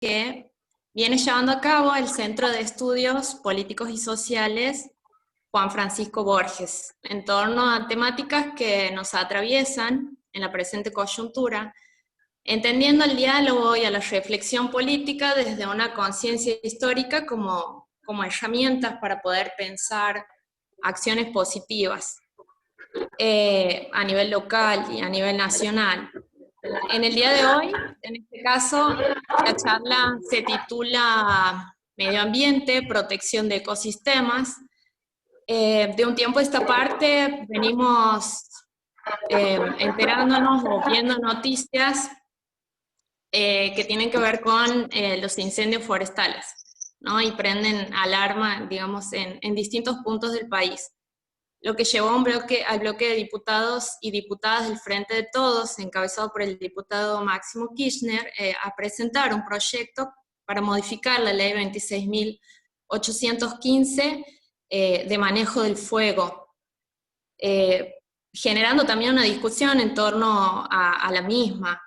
que viene llevando a cabo el Centro de Estudios Políticos y Sociales Juan Francisco Borges, en torno a temáticas que nos atraviesan en la presente coyuntura, entendiendo el diálogo y a la reflexión política desde una conciencia histórica como herramientas para poder pensar acciones positivas a nivel local y a nivel nacional. En el día de hoy, en este caso, la charla se titula Medio Ambiente, Protección de Ecosistemas. De un tiempo a esta parte venimos enterándonos o viendo noticias que tienen que ver con los incendios forestales, ¿no? Y prenden alarma, digamos, en distintos puntos del país. Lo que llevó al bloque de diputados y diputadas del Frente de Todos, encabezado por el diputado Máximo Kirchner, a presentar un proyecto para modificar la ley 26.815 de manejo del fuego, generando también una discusión en torno a la misma.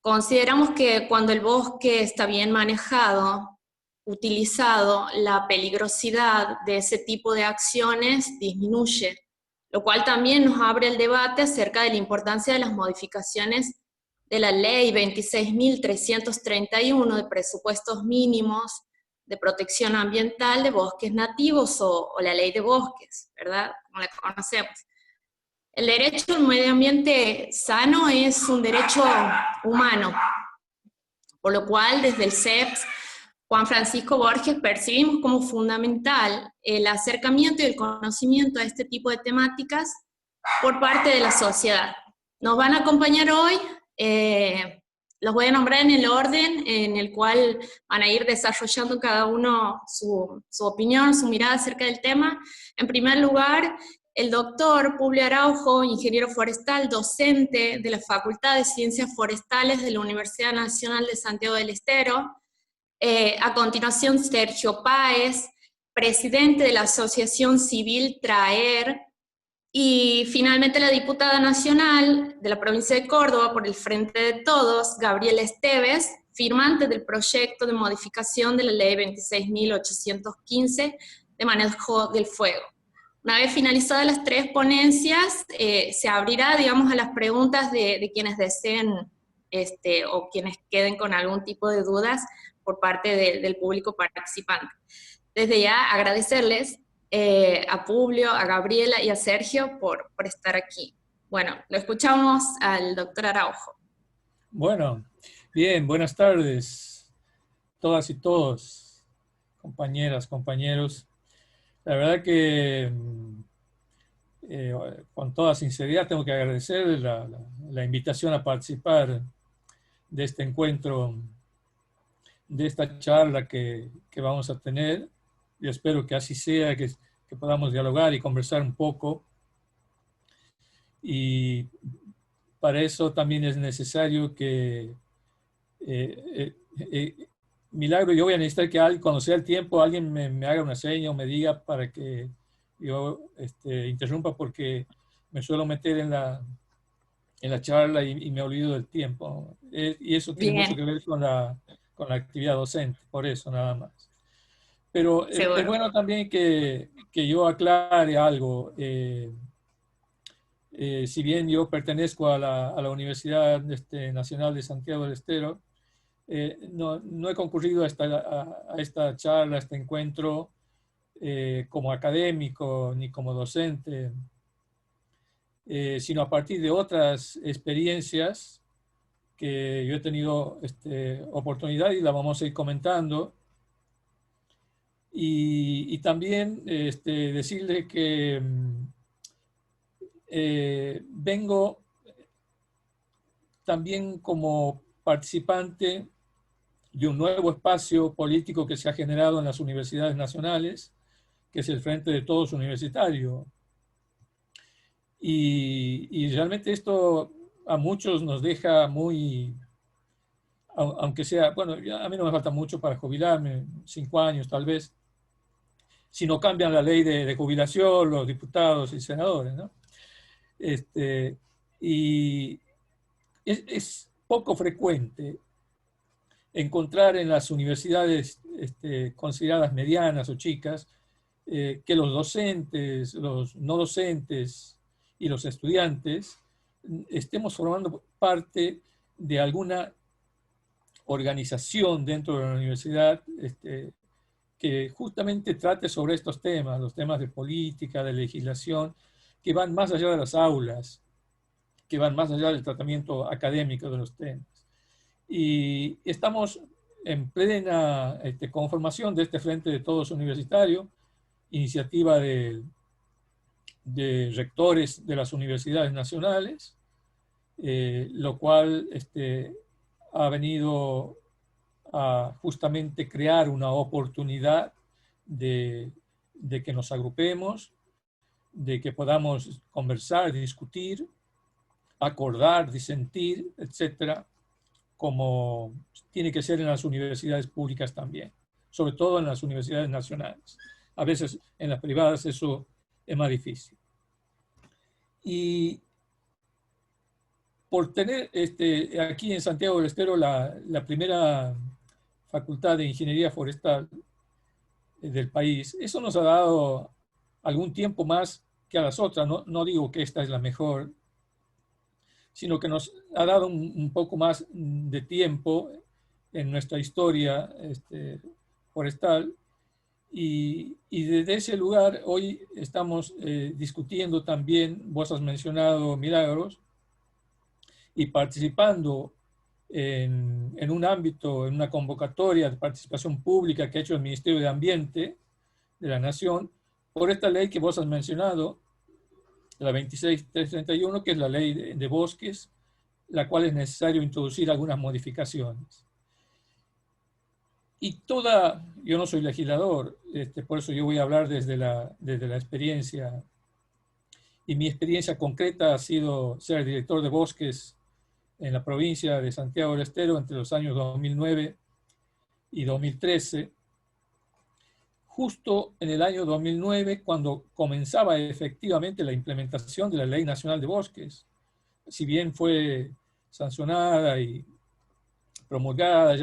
Consideramos que cuando el bosque está bien manejado, utilizado, la peligrosidad de ese tipo de acciones disminuye, lo cual también nos abre el debate acerca de la importancia de las modificaciones de la ley 26.331 de presupuestos mínimos de protección ambiental de bosques nativos o la ley de bosques, ¿verdad? Como la conocemos. El derecho a un medio ambiente sano es un derecho humano, por lo cual desde el CEPS Juan Francisco Borges percibimos como fundamental el acercamiento y el conocimiento a este tipo de temáticas por parte de la sociedad. Nos van a acompañar hoy, los voy a nombrar en el orden en el cual van a ir desarrollando cada uno su opinión, su mirada acerca del tema. En primer lugar, el doctor Publio Araujo, ingeniero forestal, docente de la Facultad de Ciencias Forestales de la Universidad Nacional de Santiago del Estero. A continuación, Sergio Páez, presidente de la Asociación Civil TRAER, y finalmente la diputada nacional de la provincia de Córdoba por el Frente de Todos, Gabriela Esteves, firmante del proyecto de modificación de la ley 26.815 de manejo del fuego. Una vez finalizadas las tres ponencias, se abrirá, digamos, a las preguntas de quienes deseen o quienes queden con algún tipo de dudas por parte del público participante. Desde ya agradecerles a Publio, a Gabriela y a Sergio por estar aquí. Bueno, lo escuchamos al doctor Araujo. Bueno, bien, buenas tardes, todas y todos, compañeras, compañeros. La verdad que con toda sinceridad tengo que agradecer la invitación a participar de este encuentro, de esta charla que vamos a tener. Yo espero que así sea, que podamos dialogar y conversar un poco. Y para eso también es necesario que, milagro, yo voy a necesitar que alguien, cuando sea el tiempo, alguien me haga una seña o me diga para que yo interrumpa, porque me suelo meter en la charla y me olvido del tiempo. Y eso tiene mucho que ver con la actividad docente, por eso nada más. Pero es bueno también que yo aclare algo. Si bien yo pertenezco a la Universidad Nacional de Santiago del Estero, no he concurrido a esta charla, a este encuentro, como académico ni como docente, sino a partir de otras experiencias que yo he tenido oportunidad y la vamos a ir comentando. Y también decirle que vengo también como participante de un nuevo espacio político que se ha generado en las universidades nacionales, que es el Frente de Todos Universitario. Y realmente esto a muchos nos deja muy, aunque sea, bueno, a mí no me falta mucho para jubilarme, 5 años tal vez, si no cambian la ley de jubilación los diputados y senadores, ¿no? Y es poco frecuente encontrar en las universidades consideradas medianas o chicas que los docentes, los no docentes y los estudiantes estemos formando parte de alguna organización dentro de la universidad que justamente trate sobre estos temas, los temas de política, de legislación, que van más allá de las aulas, que van más allá del tratamiento académico de los temas. Y estamos en plena conformación de este Frente de Todos Universitario, iniciativa de rectores de las universidades nacionales, lo cual ha venido a justamente crear una oportunidad de que nos agrupemos, de que podamos conversar, discutir, acordar, disentir, etcétera, como tiene que ser en las universidades públicas también, sobre todo en las universidades nacionales. A veces en las privadas eso es más difícil. Y por tener aquí en Santiago del Estero la primera Facultad de Ingeniería Forestal del país, eso nos ha dado algún tiempo más que a las otras. No digo que esta es la mejor, sino que nos ha dado un poco más de tiempo en nuestra historia forestal. Y desde ese lugar hoy estamos discutiendo también, vos has mencionado Milagros, y participando en un ámbito, en una convocatoria de participación pública que ha hecho el Ministerio de Ambiente de la Nación, por esta ley que vos has mencionado, la 26331, que es la ley de bosques, la cual es necesario introducir algunas modificaciones. Y yo no soy legislador, por eso yo voy a hablar desde la experiencia, y mi experiencia concreta ha sido ser director de bosques en la provincia de Santiago del Estero entre los años 2009 y 2013, justo en el año 2009, cuando comenzaba efectivamente la implementación de la Ley Nacional de Bosques. Si bien fue sancionada y promulgada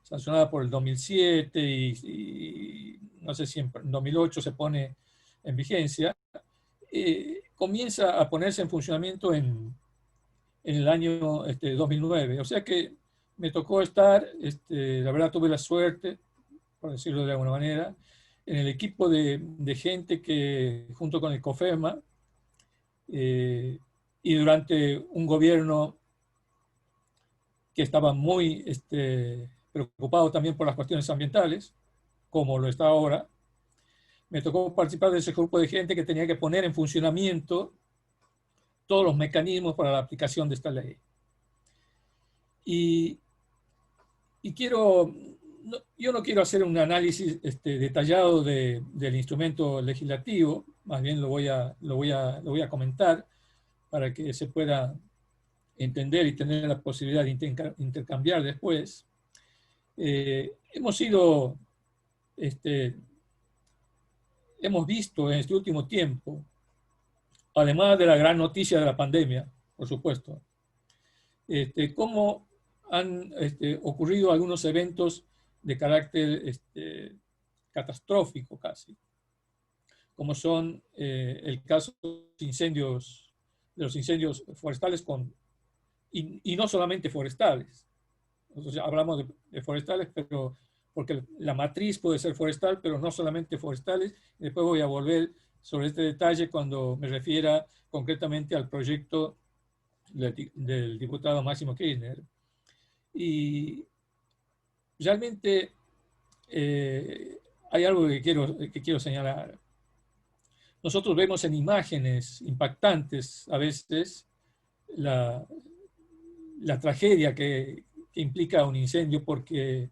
sancionada por el 2007 y no sé si en 2008 se pone en vigencia, comienza a ponerse en funcionamiento en el año 2009. O sea que me tocó estar, la verdad tuve la suerte, por decirlo de alguna manera, en el equipo de gente que, junto con el COFEMA, y durante un gobierno que estaba muy preocupado también por las cuestiones ambientales, como lo está ahora, me tocó participar de ese grupo de gente que tenía que poner en funcionamiento todos los mecanismos para la aplicación de esta ley. Y yo no quiero hacer un análisis detallado del instrumento legislativo, más bien lo voy a comentar para que se pueda entender y tener la posibilidad de intercambiar después. Hemos visto en este último tiempo, además de la gran noticia de la pandemia, por supuesto, cómo han ocurrido algunos eventos de carácter catastrófico casi, como son el caso de los incendios forestales y no solamente forestales. Nosotros hablamos de forestales, pero porque la matriz puede ser forestal, pero no solamente forestales. Después voy a volver sobre este detalle cuando me refiera concretamente al proyecto del diputado Máximo Kirchner. Y realmente hay algo que quiero señalar. Nosotros vemos en imágenes impactantes a veces la tragedia que implica un incendio, porque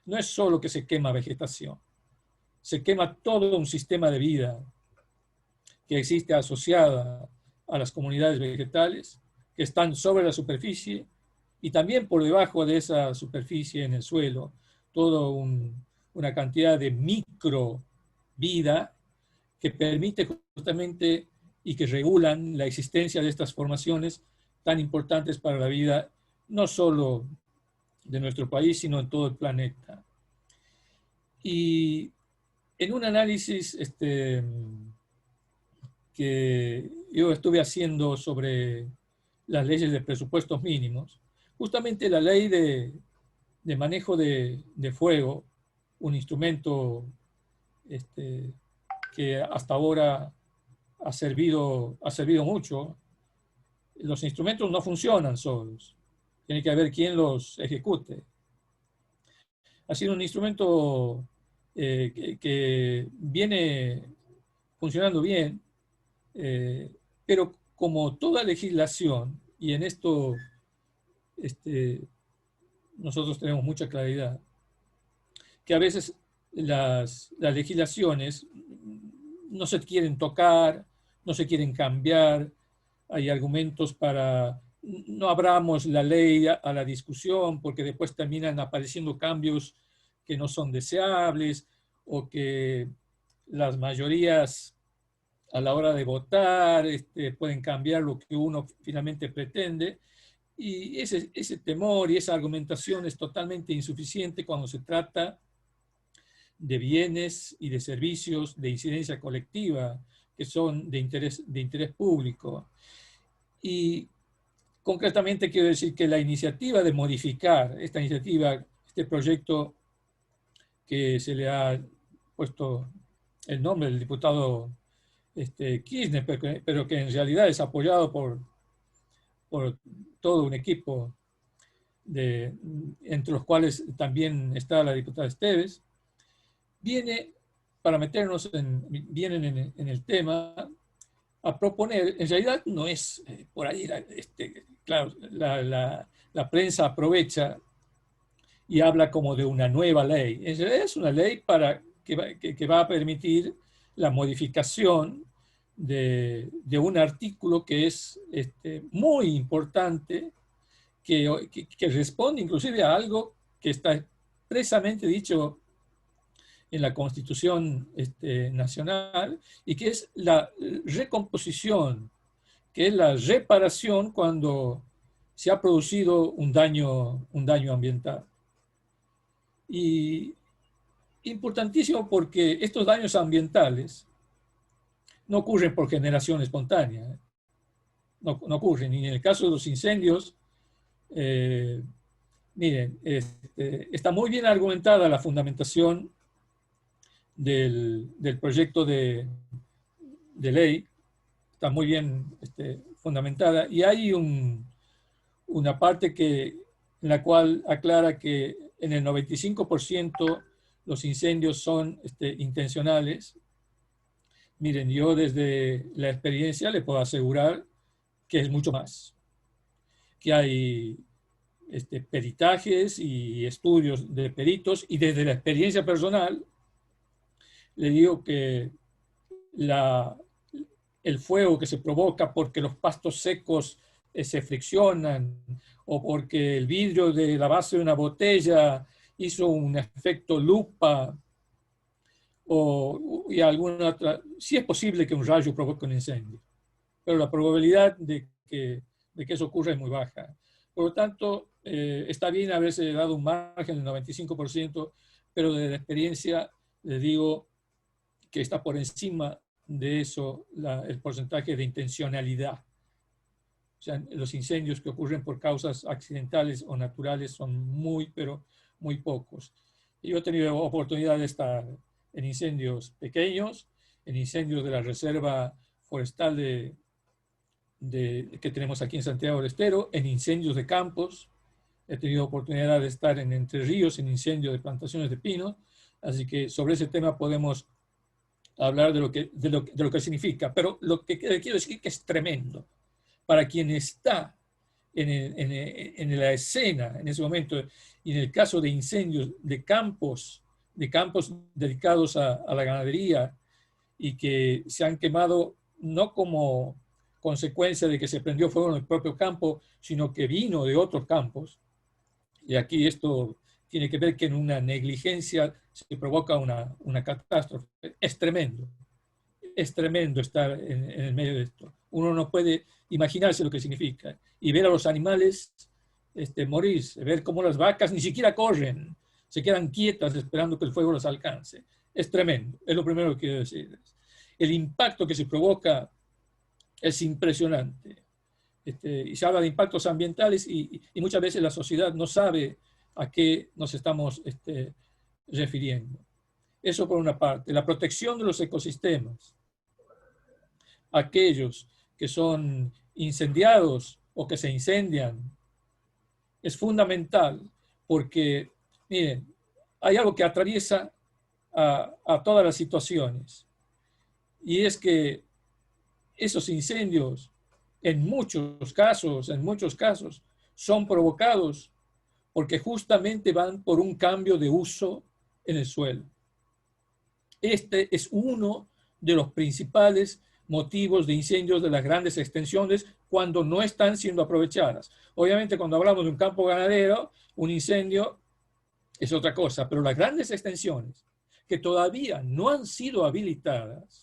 no es solo que se quema vegetación, se quema todo un sistema de vida que existe asociada a las comunidades vegetales que están sobre la superficie y también por debajo de esa superficie en el suelo, toda una cantidad de micro vida que permite justamente y que regulan la existencia de estas formaciones tan importantes para la vida, no solo de nuestro país, sino en todo el planeta. Y en un análisis que yo estuve haciendo sobre las leyes de presupuestos mínimos, justamente la ley de manejo de fuego, un instrumento que hasta ahora ha servido mucho. Los instrumentos no funcionan solos, tiene que haber quien los ejecute. Ha sido un instrumento que viene funcionando bien, pero como toda legislación, y en esto nosotros tenemos mucha claridad, que a veces las legislaciones no se quieren tocar, no se quieren cambiar, hay argumentos para no abramos la ley a la discusión porque después terminan apareciendo cambios que no son deseables o que las mayorías a la hora de votar pueden cambiar lo que uno finalmente pretende. Y ese temor y esa argumentación es totalmente insuficiente cuando se trata de bienes y de servicios de incidencia colectiva que son de interés público. Y concretamente quiero decir que la iniciativa de modificar, esta iniciativa, este proyecto que se le ha puesto el nombre del diputado Kirchner, pero que en realidad es apoyado por todo un equipo, entre los cuales también está la diputada Esteves, viene, para meternos vienen en el tema, a proponer, en realidad no es por ahí, claro, la prensa aprovecha y habla como de una nueva ley. En realidad es una ley que va a permitir la modificación de un artículo que es muy importante, que responde inclusive a algo que está expresamente dicho en la Constitución Nacional, y que es la recomposición, que es la reparación cuando se ha producido un daño ambiental. Y importantísimo porque estos daños ambientales no ocurren por generación espontánea, no ocurren, y en el caso de los incendios, miren, está muy bien argumentada la fundamentación del proyecto de ley, está muy bien fundamentada, y hay una parte en la cual aclara que en el 95% los incendios son intencionales. Miren, yo desde la experiencia le puedo asegurar que es mucho más, que hay peritajes y estudios de peritos, y desde la experiencia personal le digo que el fuego que se provoca porque los pastos secos se friccionan o porque el vidrio de la base de una botella hizo un efecto lupa y alguna otra, sí es posible que un rayo provoque un incendio, pero la probabilidad de que eso ocurra es muy baja. Por lo tanto, está bien haberse dado un margen del 95%, pero desde la experiencia les digo que está por encima de eso el porcentaje de intencionalidad. O sea, los incendios que ocurren por causas accidentales o naturales son muy, pero muy pocos. Y yo he tenido oportunidad de estar en incendios pequeños, en incendios de la Reserva Forestal que tenemos aquí en Santiago del Estero, en incendios de campos. He tenido oportunidad de estar en Entre Ríos, en incendios de plantaciones de pino. Así que sobre ese tema podemos hablar de lo que significa. Pero lo que quiero decir es que es tremendo para quien está en la escena en ese momento, y en el caso de incendios de campos dedicados a la ganadería y que se han quemado no como consecuencia de que se prendió fuego en el propio campo, sino que vino de otros campos. Y aquí esto tiene que ver que en una negligencia se provoca una catástrofe. Es tremendo estar en el medio de esto. Uno no puede imaginarse lo que significa. Y ver a los animales morirse, ver cómo las vacas ni siquiera corren, se quedan quietas esperando que el fuego las alcance. Es tremendo, es lo primero que quiero decirles. El impacto que se provoca es impresionante. Y se habla de impactos ambientales y muchas veces la sociedad no sabe a qué nos estamos refiriendo. Eso por una parte. La protección de los ecosistemas. Aquellos que son incendiados o que se incendian es fundamental porque, miren, hay algo que atraviesa a todas las situaciones y es que esos incendios en muchos casos, son provocados porque justamente van por un cambio de uso en el suelo. Este es uno de los principales motivos de incendios de las grandes extensiones cuando no están siendo aprovechadas. Obviamente, cuando hablamos de un campo ganadero, un incendio es otra cosa, pero las grandes extensiones que todavía no han sido habilitadas,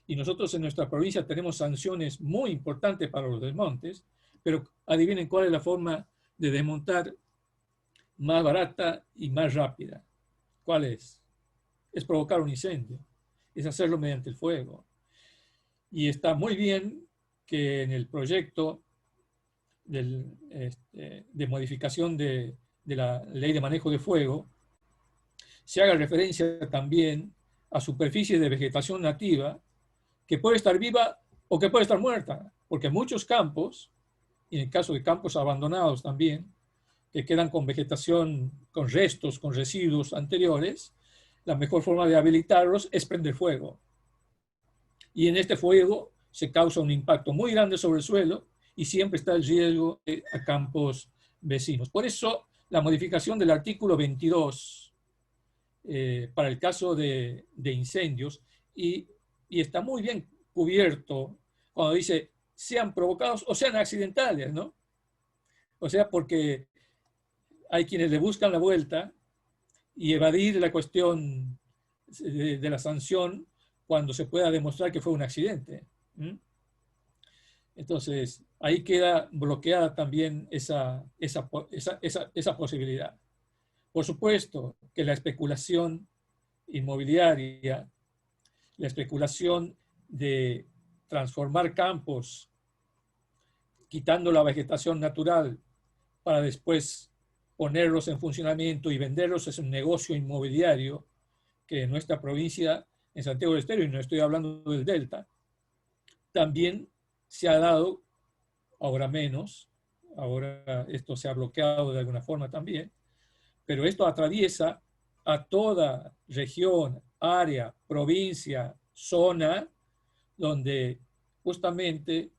y nosotros en nuestra provincia tenemos sanciones muy importantes para los desmontes, pero adivinen cuál es la forma de desmontar más barata y más rápida. ¿Cuál es? Es provocar un incendio, es hacerlo mediante el fuego. Y está muy bien que en el proyecto de modificación de la ley de manejo de fuego se haga referencia también a superficies de vegetación nativa que puede estar viva o que puede estar muerta, porque muchos campos, y en el caso de campos abandonados también, que quedan con vegetación, con restos, con residuos anteriores, la mejor forma de habilitarlos es prender fuego. Y en este fuego se causa un impacto muy grande sobre el suelo y siempre está el riesgo a campos vecinos. Por eso la modificación del artículo 22 para el caso de incendios y está muy bien cubierto cuando dice sean provocados o sean accidentales, ¿no? O sea, porque hay quienes le buscan la vuelta y evadir la cuestión de la sanción cuando se pueda demostrar que fue un accidente. Entonces, ahí queda bloqueada también esa posibilidad. Por supuesto que la especulación inmobiliaria, la especulación de transformar campos, quitando la vegetación natural para después ponerlos en funcionamiento y venderlos, es un negocio inmobiliario que en nuestra provincia, en Santiago del Estero, y no estoy hablando del Delta, también se ha dado, ahora menos, ahora esto se ha bloqueado de alguna forma también, pero esto atraviesa a toda región, área, provincia, zona, donde justamente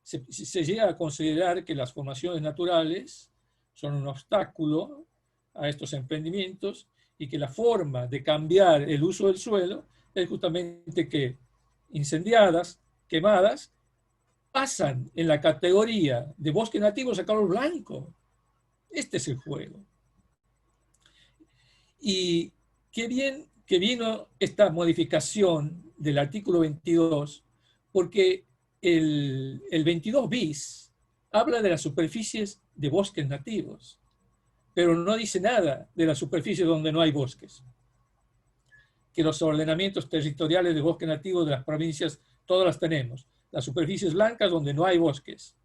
se llega a considerar que las formaciones naturales son un obstáculo a estos emprendimientos y que la forma de cambiar el uso del suelo es justamente que incendiadas, quemadas, pasan en la categoría de bosque nativo a color blanco. Este es el juego. Y qué bien que vino esta modificación del artículo 22, porque el 22 bis habla de las superficies de bosques nativos, pero no dice nada de las superficies donde no hay bosques. Que los ordenamientos territoriales de bosque nativo de las provincias, todas las tenemos. Las superficies blancas donde no hay bosques.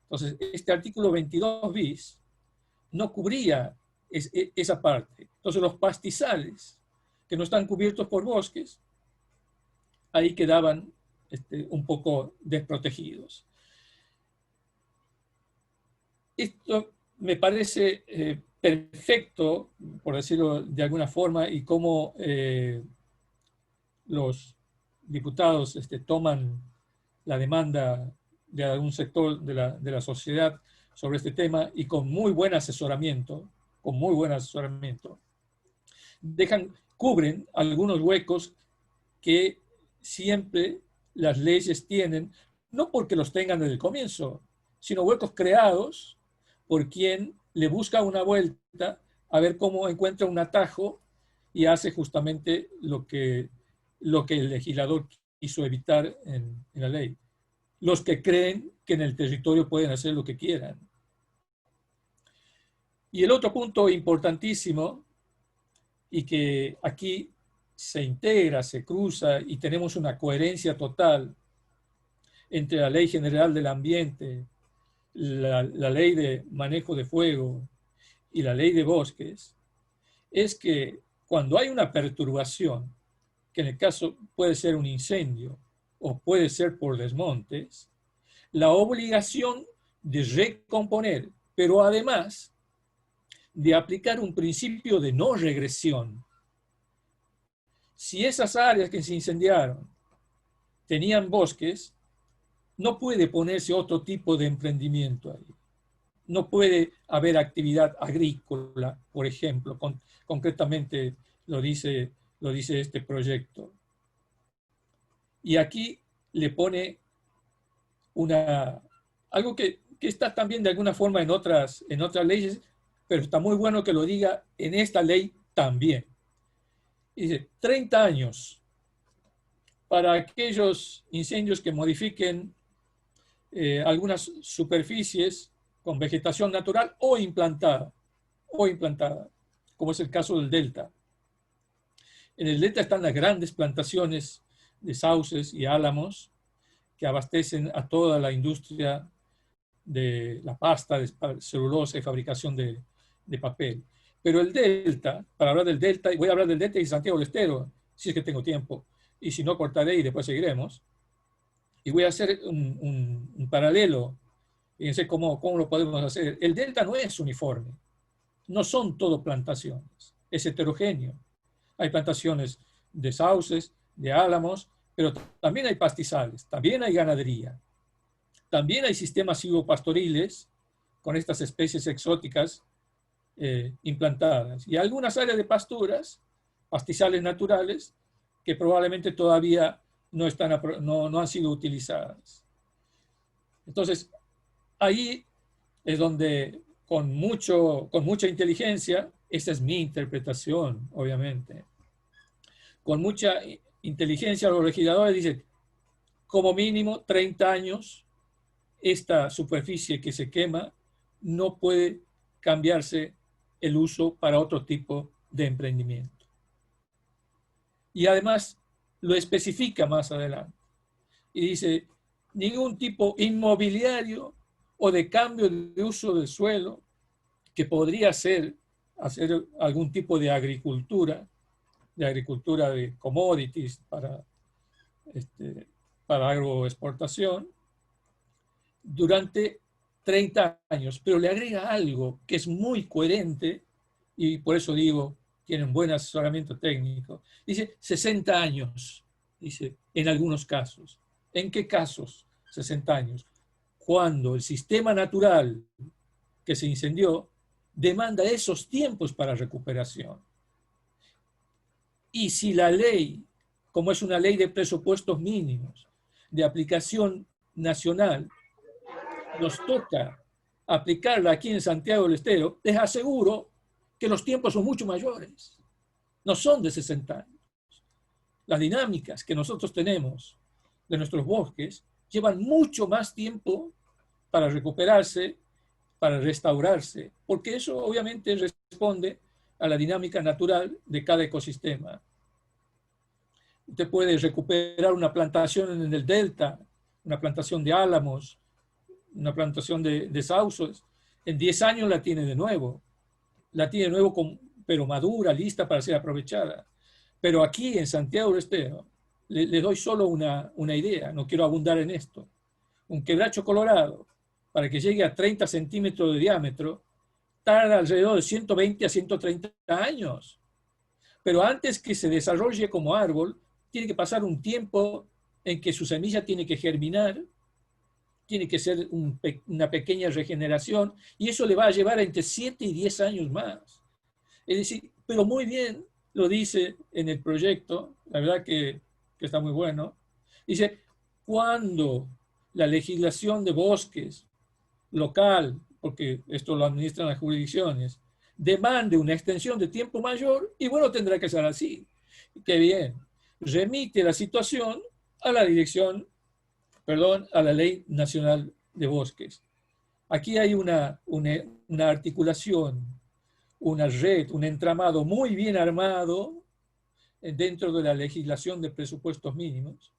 Entonces, este artículo 22 bis no cubría esa parte. Entonces, los pastizales que no están cubiertos por bosques, ahí quedaban un poco desprotegidos. Esto me parece perfecto, por decirlo de alguna forma, y cómo los diputados toman la demanda de algún sector de la sociedad sobre este tema y con muy buen asesoramiento, cubren algunos huecos que siempre las leyes tienen, no porque los tengan desde el comienzo, sino huecos creados por quien le busca una vuelta a ver cómo encuentra un atajo y hace justamente lo que el legislador quiso evitar en la ley. Los que creen que en el territorio pueden hacer lo que quieran. Y el otro punto importantísimo, y que aquí se integra, se cruza y tenemos una coherencia total entre la Ley General del Ambiente, la Ley de Manejo de Fuego y la Ley de Bosques, es que cuando hay una perturbación, que en el caso puede ser un incendio o puede ser por desmontes, la obligación de recomponer, pero además de aplicar un principio de no regresión. Si esas áreas que se incendiaron tenían bosques, no puede ponerse otro tipo de emprendimiento ahí. No puede haber actividad agrícola, por ejemplo, concretamente lo dice este proyecto. Y aquí le pone algo que está también de alguna forma en otras leyes, pero está muy bueno que lo diga en esta ley también. Dice, 30 años para aquellos incendios que modifiquen algunas superficies con vegetación natural o implantada, como es el caso del delta. En el delta están las grandes plantaciones de sauces y álamos que abastecen a toda la industria de la pasta, de celulosa y fabricación de papel. Pero el delta, para hablar del delta, voy a hablar del delta y Santiago del Estero, si es que tengo tiempo, y si no cortaré y después seguiremos. Y voy a hacer un paralelo. Fíjense cómo lo podemos hacer. El delta no es uniforme. No son todo plantaciones. Es heterogéneo. Hay plantaciones de sauces, de álamos, pero también hay pastizales, también hay ganadería. También hay sistemas silvopastoriles con estas especies exóticas implantadas. Y algunas áreas de pasturas, pastizales naturales, que probablemente todavía no han sido utilizadas. Entonces, ahí es donde con mucha inteligencia, esta es mi interpretación, obviamente, con mucha inteligencia los legisladores dicen, como mínimo 30 años, esta superficie que se quema no puede cambiarse el uso para otro tipo de emprendimiento. Y además lo especifica más adelante. Y dice, ningún tipo inmobiliario o de cambio de uso del suelo que podría hacer algún tipo de agricultura de commodities para agroexportación durante 30 años. Pero le agrega algo que es muy coherente y por eso digo, tienen buen asesoramiento técnico. Dice 60 años, dice, en algunos casos. ¿En qué casos 60 años? Cuando el sistema natural que se incendió demanda esos tiempos para recuperación. Y si la ley, como es una ley de presupuestos mínimos, de aplicación nacional, nos toca aplicarla aquí en Santiago del Estero, les aseguro que los tiempos son mucho mayores. No son de 60 años. Las dinámicas que nosotros tenemos de nuestros bosques llevan mucho más tiempo para recuperarse, para restaurarse, porque eso obviamente responde a la dinámica natural de cada ecosistema. Usted puede recuperar una plantación en el delta, una plantación de álamos, una plantación de sauces. En 10 años la tiene de nuevo. La tiene de nuevo, pero madura, lista para ser aprovechada. Pero aquí en Santiago del Estero, le doy solo una idea, no quiero abundar en esto. Un quebracho colorado, para que llegue a 30 centímetros de diámetro, tarda alrededor de 120 a 130 años. Pero antes que se desarrolle como árbol, tiene que pasar un tiempo en que su semilla tiene que germinar, tiene que ser una pequeña regeneración, y eso le va a llevar entre 7 y 10 años más. Es decir, pero muy bien lo dice en el proyecto, la verdad que está muy bueno. Dice, cuando la legislación de bosques local, porque esto lo administran las jurisdicciones, demande una extensión de tiempo mayor, y bueno, tendrá que ser así. Qué bien. Remite la situación a la a la Ley Nacional de Bosques. Aquí hay una articulación una red, un entramado muy bien armado dentro de la legislación de presupuestos mínimos.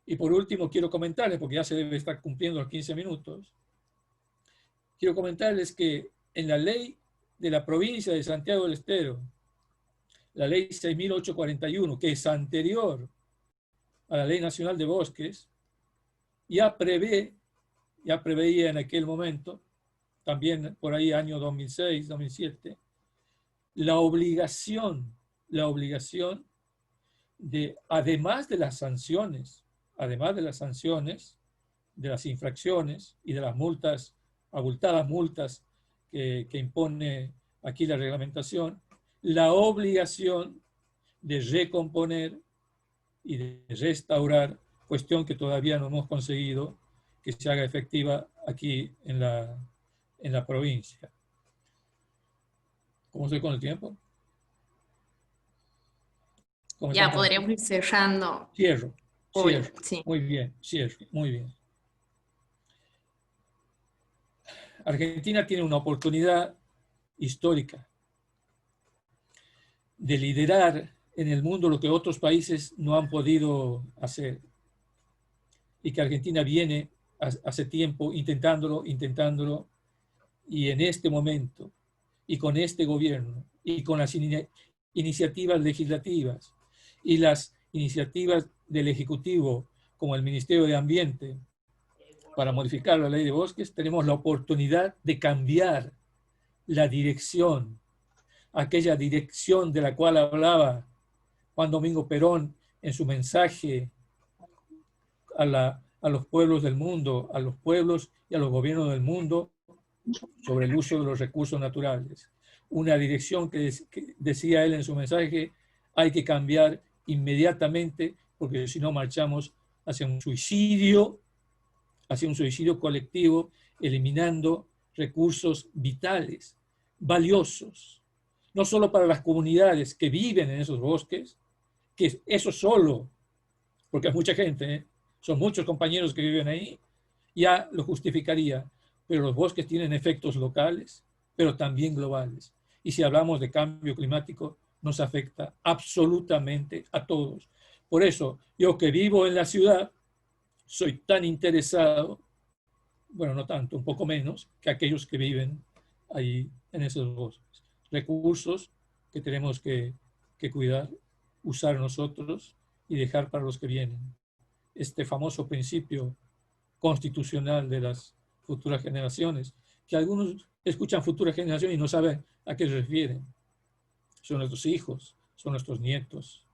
Y por último, quiero comentarles, porque ya se debe estar cumpliendo los 15 minutos, quiero comentarles que en la ley de la provincia de Santiago del Estero, la ley 6.841, que es anterior a la Ley Nacional de Bosques, ya preveía en aquel momento, también por ahí año 2006, 2007, la obligación de, además de las sanciones, de las infracciones y de las multas, abultadas multas que impone aquí la reglamentación, la obligación de recomponer y de restaurar, cuestión que todavía no hemos conseguido que se haga efectiva aquí en la provincia. ¿Cómo estoy con el tiempo? Ya podríamos ir cerrando. Cierro. Sí. Muy bien, cierro, muy bien. Argentina tiene una oportunidad histórica de liderar en el mundo lo que otros países no han podido hacer. Y que Argentina viene hace tiempo intentándolo, y en este momento, y con este gobierno, y con las iniciativas legislativas, y las iniciativas del Ejecutivo, como el Ministerio de Ambiente, para modificar la ley de bosques, tenemos la oportunidad de cambiar la dirección, aquella dirección de la cual hablaba Juan Domingo Perón en su mensaje a los pueblos del mundo, a los pueblos y a los gobiernos del mundo sobre el uso de los recursos naturales. Una dirección que decía él en su mensaje, hay que cambiar inmediatamente porque si no marchamos hacia un suicidio colectivo, eliminando recursos vitales, valiosos, no solo para las comunidades que viven en esos bosques, que eso solo, porque es mucha gente, son muchos compañeros que viven ahí, ya lo justificaría, pero los bosques tienen efectos locales, pero también globales. Y si hablamos de cambio climático, nos afecta absolutamente a todos. Por eso, yo que vivo en la ciudad, soy tan interesado, bueno, no tanto, un poco menos, que aquellos que viven ahí en esos bosques. Recursos que tenemos que cuidar, usar nosotros y dejar para los que vienen. Este famoso principio constitucional de las futuras generaciones, que algunos escuchan futuras generaciones y no saben a qué se refieren. Son nuestros hijos, son nuestros nietos.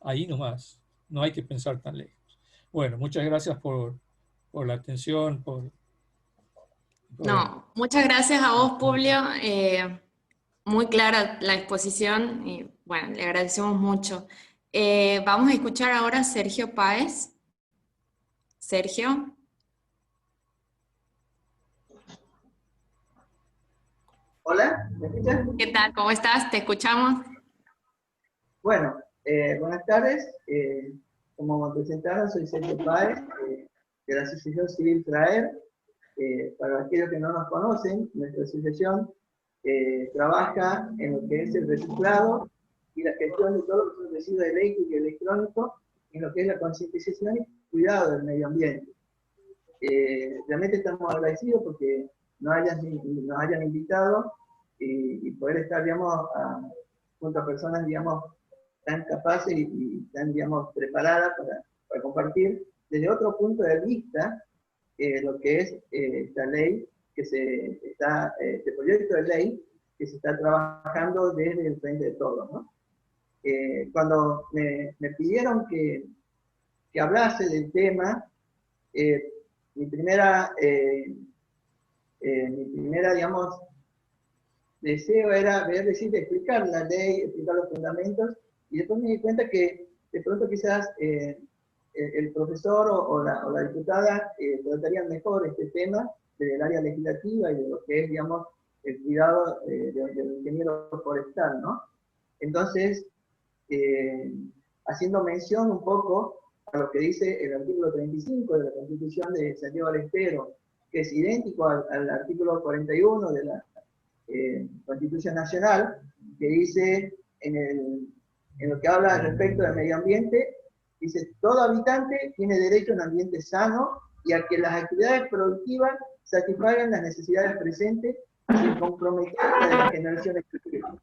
Ahí nomás, no hay que pensar tan lejos. Bueno, muchas gracias por la atención, No, muchas gracias a vos, Publio. Muy clara la exposición y bueno, le agradecemos mucho. Vamos a escuchar ahora a Sergio Páez. Sergio. Hola, ¿me escuchas? ¿Qué tal? ¿Cómo estás? ¿Te escuchamos? Bueno, buenas tardes. Como me presentaron, soy Sergio Páez, de la Asociación Civil TRAER. Para aquellos que no nos conocen, nuestra asociación trabaja en lo que es el reciclado y la gestión de todos los residuos eléctricos y electrónicos, en lo que es la concientización y cuidado del medio ambiente. Realmente estamos agradecidos porque nos hayan invitado y poder estar, digamos, junto a personas, digamos, tan capaces y tan, digamos, preparadas para compartir desde otro punto de vista lo que es esta ley, este proyecto de ley que se está trabajando desde el Frente de Todos, ¿no? Cuando me pidieron que hablase del tema, mi primera, digamos, deseo era explicar la ley, explicar los fundamentos, y después me di cuenta que de pronto quizás el profesor o la diputada tratarían mejor este tema desde el área legislativa y de lo que es, digamos, el cuidado del ingeniero forestal, ¿no? Entonces, haciendo mención un poco a lo que dice el artículo 35 de la Constitución de Santiago del Estero, que es idéntico al artículo 41 Constitución Nacional, que dice, en lo que habla respecto del medio ambiente, dice, todo habitante tiene derecho a un ambiente sano y a que las actividades productivas satisfagan las necesidades presentes sin comprometer la de las generaciones futuras.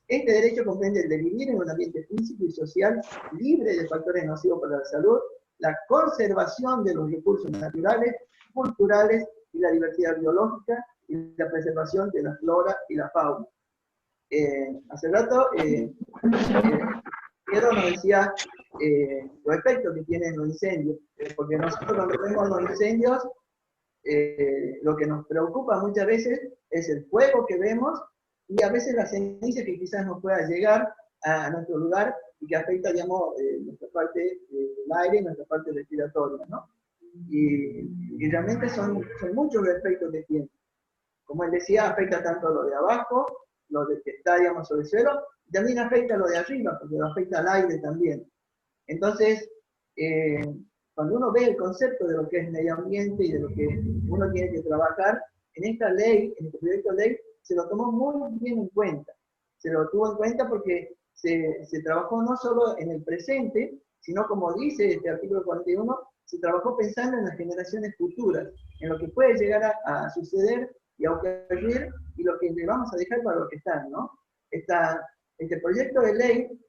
Este derecho comprende el de vivir en un ambiente físico y social libre de factores nocivos para la salud, la conservación de los recursos naturales, culturales y la diversidad biológica y la preservación de la flora y la fauna. Hace rato, Pedro nos decía los efectos que tienen los incendios, porque nosotros cuando vemos los incendios, lo que nos preocupa muchas veces es el fuego que vemos y a veces la ceniza que quizás nos pueda llegar a nuestro lugar y que afecta, digamos, nuestra parte del aire y nuestra parte respiratoria, ¿no? Y realmente son muchos los efectos que tiene. Como él decía, afecta tanto lo de abajo, lo de que está, digamos, sobre el suelo, y también afecta lo de arriba, porque lo afecta al aire también. Entonces, cuando uno ve el concepto de lo que es medio ambiente y de lo que uno tiene que trabajar, en esta ley, en este proyecto de ley, se lo tomó muy bien en cuenta. Se lo tuvo en cuenta porque se trabajó no solo en el presente, sino como dice este artículo 41, se trabajó pensando en las generaciones futuras, en lo que puede llegar a suceder y a ocurrir y lo que le vamos a dejar para los que están, ¿no? Este proyecto de ley,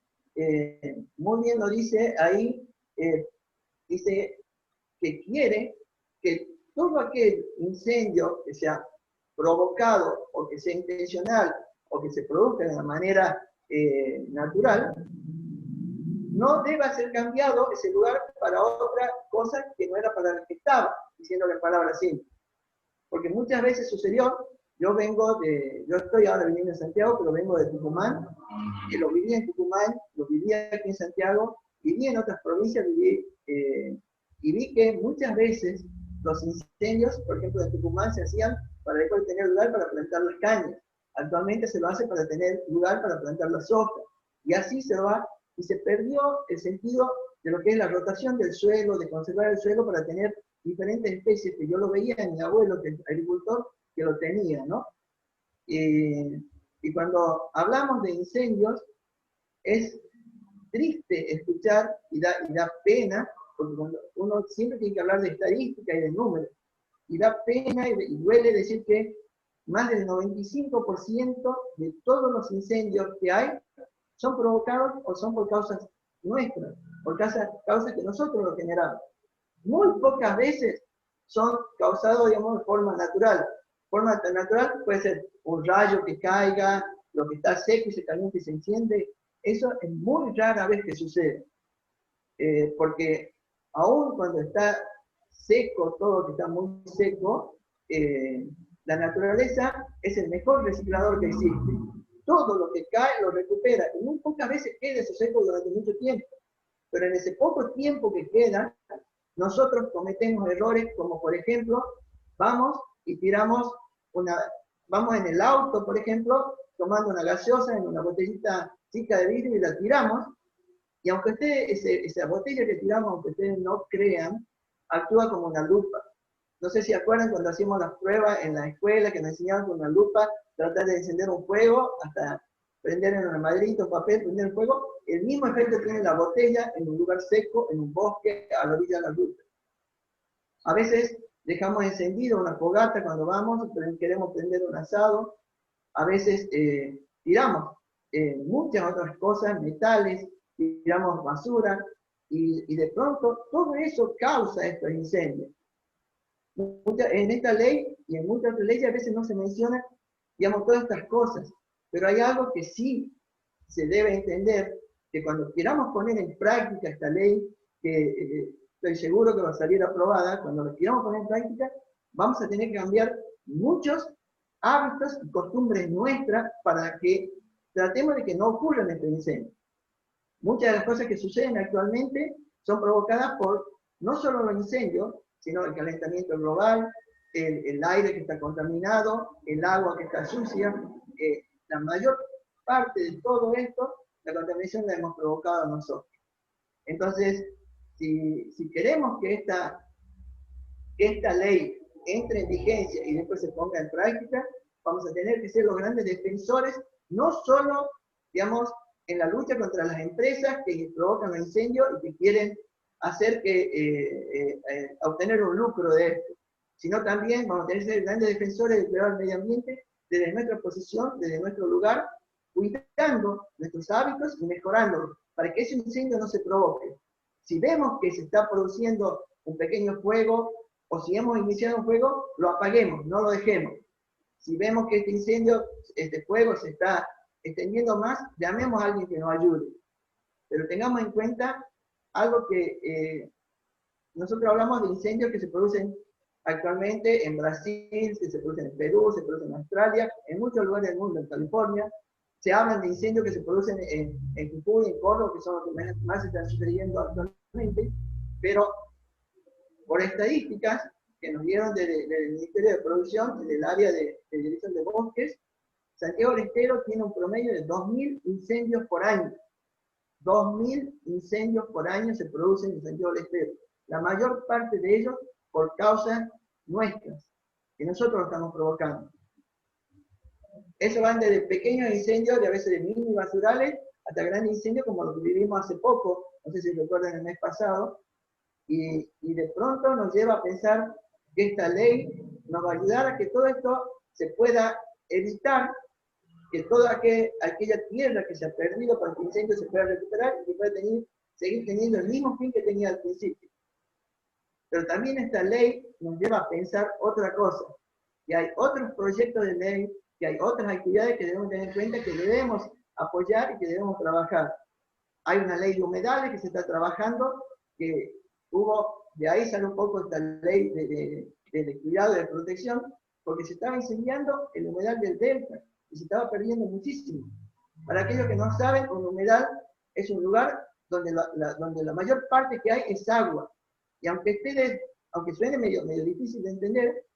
muy bien lo dice ahí, dice que quiere que todo aquel incendio que sea provocado o que sea intencional o que se produzca de una manera natural, no deba ser cambiado ese lugar para otra cosa que no era para la que estaba, diciéndole en palabras simples. Porque muchas veces sucedió, yo estoy ahora viviendo en Santiago, pero vengo de Tucumán, que lo viví en Tucumán, lo viví aquí en Santiago, viví en otras provincias, y vi que muchas veces los incendios, por ejemplo en Tucumán, se hacían para después tener lugar para plantar las cañas. Actualmente se lo hace para tener lugar para plantar la soja. Y así se va, y se perdió el sentido de lo que es la rotación del suelo, de conservar el suelo para tener diferentes especies, que yo lo veía en mi abuelo, que es agricultor, que lo tenía, ¿no? Y cuando hablamos de incendios, es triste escuchar y da pena, porque cuando uno siempre tiene que hablar de estadística y de números, y da pena y duele decir que más del 95% de todos los incendios que hay son provocados o son por causas nuestras, por causas que nosotros lo generamos. Muy pocas veces son causados, digamos, de forma natural. Forma natural puede ser un rayo que caiga, lo que está seco y se calienta y se enciende. Eso es muy rara vez que sucede. Porque aún cuando está seco, todo que está muy seco, la naturaleza es el mejor reciclador que existe. Todo lo que cae lo recupera y muy pocas veces queda eso seco durante mucho tiempo. Pero en ese poco tiempo que queda, nosotros cometemos errores como, por ejemplo, vamos y tiramos vamos en el auto, por ejemplo, tomando una gaseosa en una botellita chica de vidrio y la tiramos, y aunque esa botella que tiramos, aunque ustedes no crean, actúa como una lupa. No sé si acuerdan cuando hacíamos las pruebas en la escuela, que nos enseñaban con una lupa, tratar de encender un fuego, hasta prender en una maderita, un papel, prender el fuego. El mismo efecto tiene la botella en un lugar seco, en un bosque, a la orilla de la ruta. A veces dejamos encendido una fogata cuando vamos, queremos prender un asado. A veces tiramos muchas otras cosas, metales, tiramos basura, y de pronto todo eso causa estos incendios. En esta ley y en muchas otras leyes a veces no se mencionan, digamos, todas estas cosas, pero hay algo que sí se debe entender, que cuando queramos poner en práctica esta ley, que estoy seguro que va a salir aprobada, cuando la queramos poner en práctica, vamos a tener que cambiar muchos hábitos y costumbres nuestras para que tratemos de que no ocurran estos incendios. Muchas de las cosas que suceden actualmente son provocadas por no solo los incendios, sino el calentamiento global, el aire que está contaminado, el agua que está sucia. La mayor parte de todo esto, la contaminación la hemos provocado nosotros. Entonces, si queremos que esta ley entre en vigencia y después se ponga en práctica, vamos a tener que ser los grandes defensores, no solo, digamos, en la lucha contra las empresas que provocan el incendio y que quieren hacer que obtener un lucro de esto, sino también vamos a tener que ser grandes defensores del cuidado del medio ambiente desde nuestra posición, desde nuestro lugar, cuidando nuestros hábitos y mejorándolos, para que ese incendio no se provoque. Si vemos que se está produciendo un pequeño fuego, o si hemos iniciado un fuego, lo apaguemos, no lo dejemos. Si vemos que este incendio, este fuego se está extendiendo más, llamemos a alguien que nos ayude. Pero tengamos en cuenta algo que nosotros hablamos de incendios que se producen actualmente en Brasil, que se producen en Perú, se producen en Australia, en muchos lugares del mundo, en California. Se hablan de incendios que se producen en Jujuy, en Córdoba, que son los que más están sucediendo actualmente, pero por estadísticas que nos dieron del Ministerio de Producción, del área de Dirección de Bosques, Santiago del Estero tiene un promedio de 2.000 incendios por año. 2.000 incendios por año se producen en Santiago del Estero. La mayor parte de ellos por causas nuestras, que nosotros estamos provocando. Eso van desde pequeños incendios, de a veces de mini basurales, hasta grandes incendios como los que vivimos hace poco, no sé si recuerdan el mes pasado, y de pronto nos lleva a pensar que esta ley nos va a ayudar a que todo esto se pueda evitar, que toda aquella tierra que se ha perdido para que el incendio se pueda recuperar y que pueda seguir teniendo el mismo fin que tenía al principio. Pero también esta ley nos lleva a pensar otra cosa, que hay otros proyectos de ley, que hay otras actividades que debemos tener en cuenta, que debemos apoyar y que debemos trabajar. Hay una ley de humedales que se está trabajando, que de ahí sale un poco esta ley de cuidado y de protección, porque se estaba incendiando el humedal del delta, y se estaba perdiendo muchísimo. Para aquellos que no saben, un humedal es un lugar donde la mayor parte que hay es agua. Y aunque suene medio difícil de entender,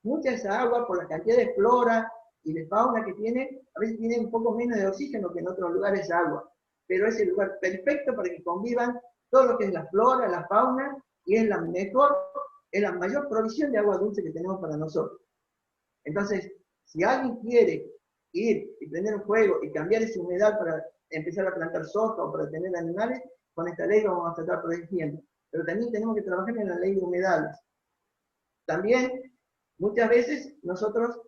mucha esa agua, por la cantidad de flora y de fauna que tiene, a veces tiene un poco menos de oxígeno que en otros lugares agua. Pero es el lugar perfecto para que convivan todo lo que es la flora, la fauna, y es la mayor provisión de agua dulce que tenemos para nosotros. Entonces, si alguien quiere ir y prender un fuego y cambiar esa humedad para empezar a plantar soja o para tener animales, con esta ley lo vamos a estar protegiendo. Pero también tenemos que trabajar en la ley de humedales. También, muchas veces,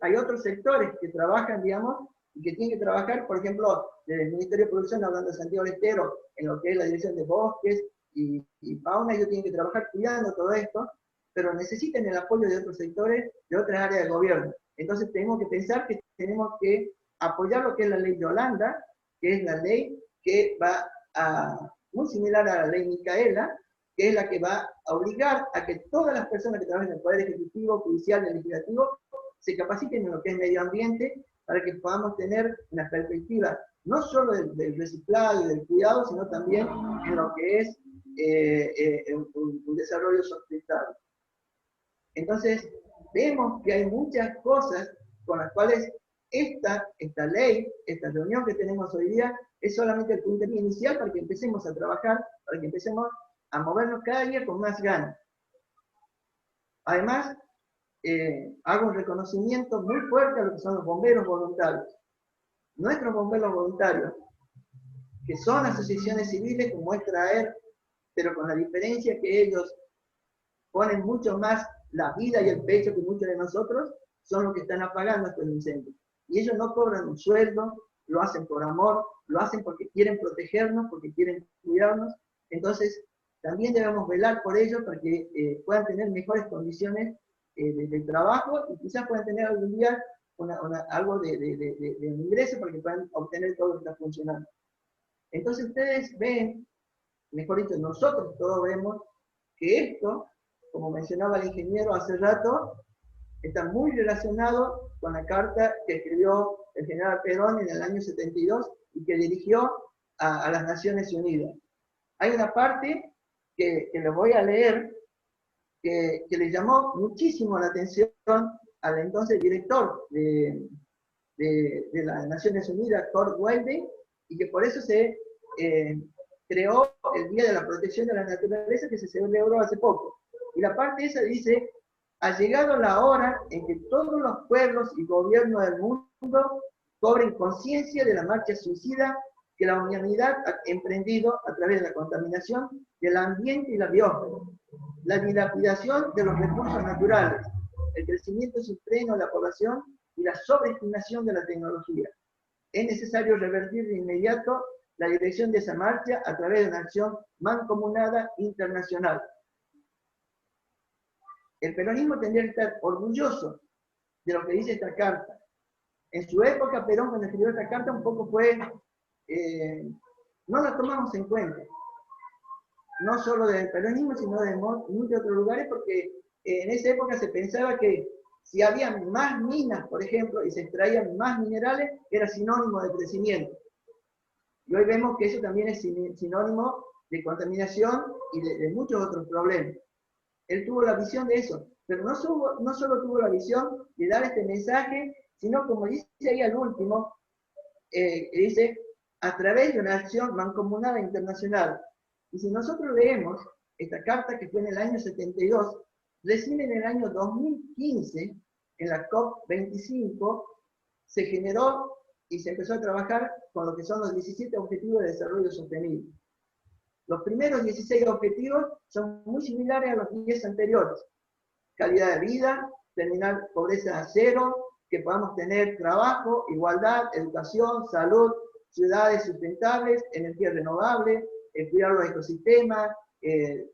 hay otros sectores que trabajan, digamos, y que tienen que trabajar, por ejemplo, desde el Ministerio de Producción, hablando de Santiago del Estero, en lo que es la Dirección de Bosques y Fauna, ellos tienen que trabajar cuidando todo esto, pero necesitan el apoyo de otros sectores, de otras áreas del gobierno. Entonces tenemos que pensar que tenemos que apoyar lo que es la ley de Holanda, que es la ley que muy similar a la ley Micaela, que es la que va a obligar a que todas las personas que trabajan en el Poder Ejecutivo, Judicial y Legislativo se capaciten en lo que es medio ambiente, para que podamos tener una perspectiva no solo del reciclado y del cuidado, sino también en lo que es un desarrollo sustentable. Entonces, vemos que hay muchas cosas con las cuales esta ley, esta reunión que tenemos hoy día, es solamente el punto inicial para que empecemos a trabajar, para que empecemos a movernos cada día con más ganas. Además, hago un reconocimiento muy fuerte a lo que son los bomberos voluntarios. Nuestros bomberos voluntarios, que son asociaciones civiles como es Traer, pero con la diferencia que ellos ponen mucho más la vida y el pecho que muchos de nosotros, son los que están apagando estos incendios. Y ellos no cobran un sueldo, lo hacen por amor, lo hacen porque quieren protegernos, porque quieren cuidarnos. Entonces, también debemos velar por ellos para que puedan tener mejores condiciones de trabajo y quizás puedan tener algún día algo de ingreso para que puedan obtener todo lo que está funcionando. Entonces ustedes ven, mejor dicho, nosotros todos vemos que esto, como mencionaba el ingeniero hace rato, está muy relacionado con la carta que escribió el general Perón en el año 72 y que dirigió a las Naciones Unidas. Hay una parte que les voy a leer que le llamó muchísimo la atención al entonces director de las Naciones Unidas, Kurt Wilding, y que por eso se creó el Día de la Protección de la Naturaleza que se celebró hace poco. Y la parte esa dice ha llegado la hora en que todos los pueblos y gobiernos del mundo cobren conciencia de la marcha suicida que la humanidad ha emprendido a través de la contaminación del ambiente y la biosfera, la dilapidación de los recursos naturales, el crecimiento sin freno de la población y la sobreestimación de la tecnología. Es necesario revertir de inmediato la dirección de esa marcha a través de una acción mancomunada internacional. El peronismo tendría que estar orgulloso de lo que dice esta carta. En su época, Perón, cuando escribió esta carta, un poco fue, no la tomamos en cuenta. No solo del peronismo, sino de muchos otros lugares, porque en esa época se pensaba que si había más minas, por ejemplo, y se extraían más minerales, era sinónimo de crecimiento. Y hoy vemos que eso también es sinónimo de contaminación y de muchos otros problemas. Él tuvo la visión de eso, pero no solo tuvo la visión de dar este mensaje, sino como dice ahí al último, dice, a través de una acción mancomunada internacional. Y si nosotros leemos esta carta que fue en el año 72, recién en el año 2015, en la COP25, se generó y se empezó a trabajar con lo que son los 17 Objetivos de Desarrollo Sostenible. Los primeros 16 objetivos son muy similares a los 10 anteriores. Calidad de vida, terminar pobreza a cero, que podamos tener trabajo, igualdad, educación, salud, ciudades sustentables, energía renovable, cuidar los ecosistemas,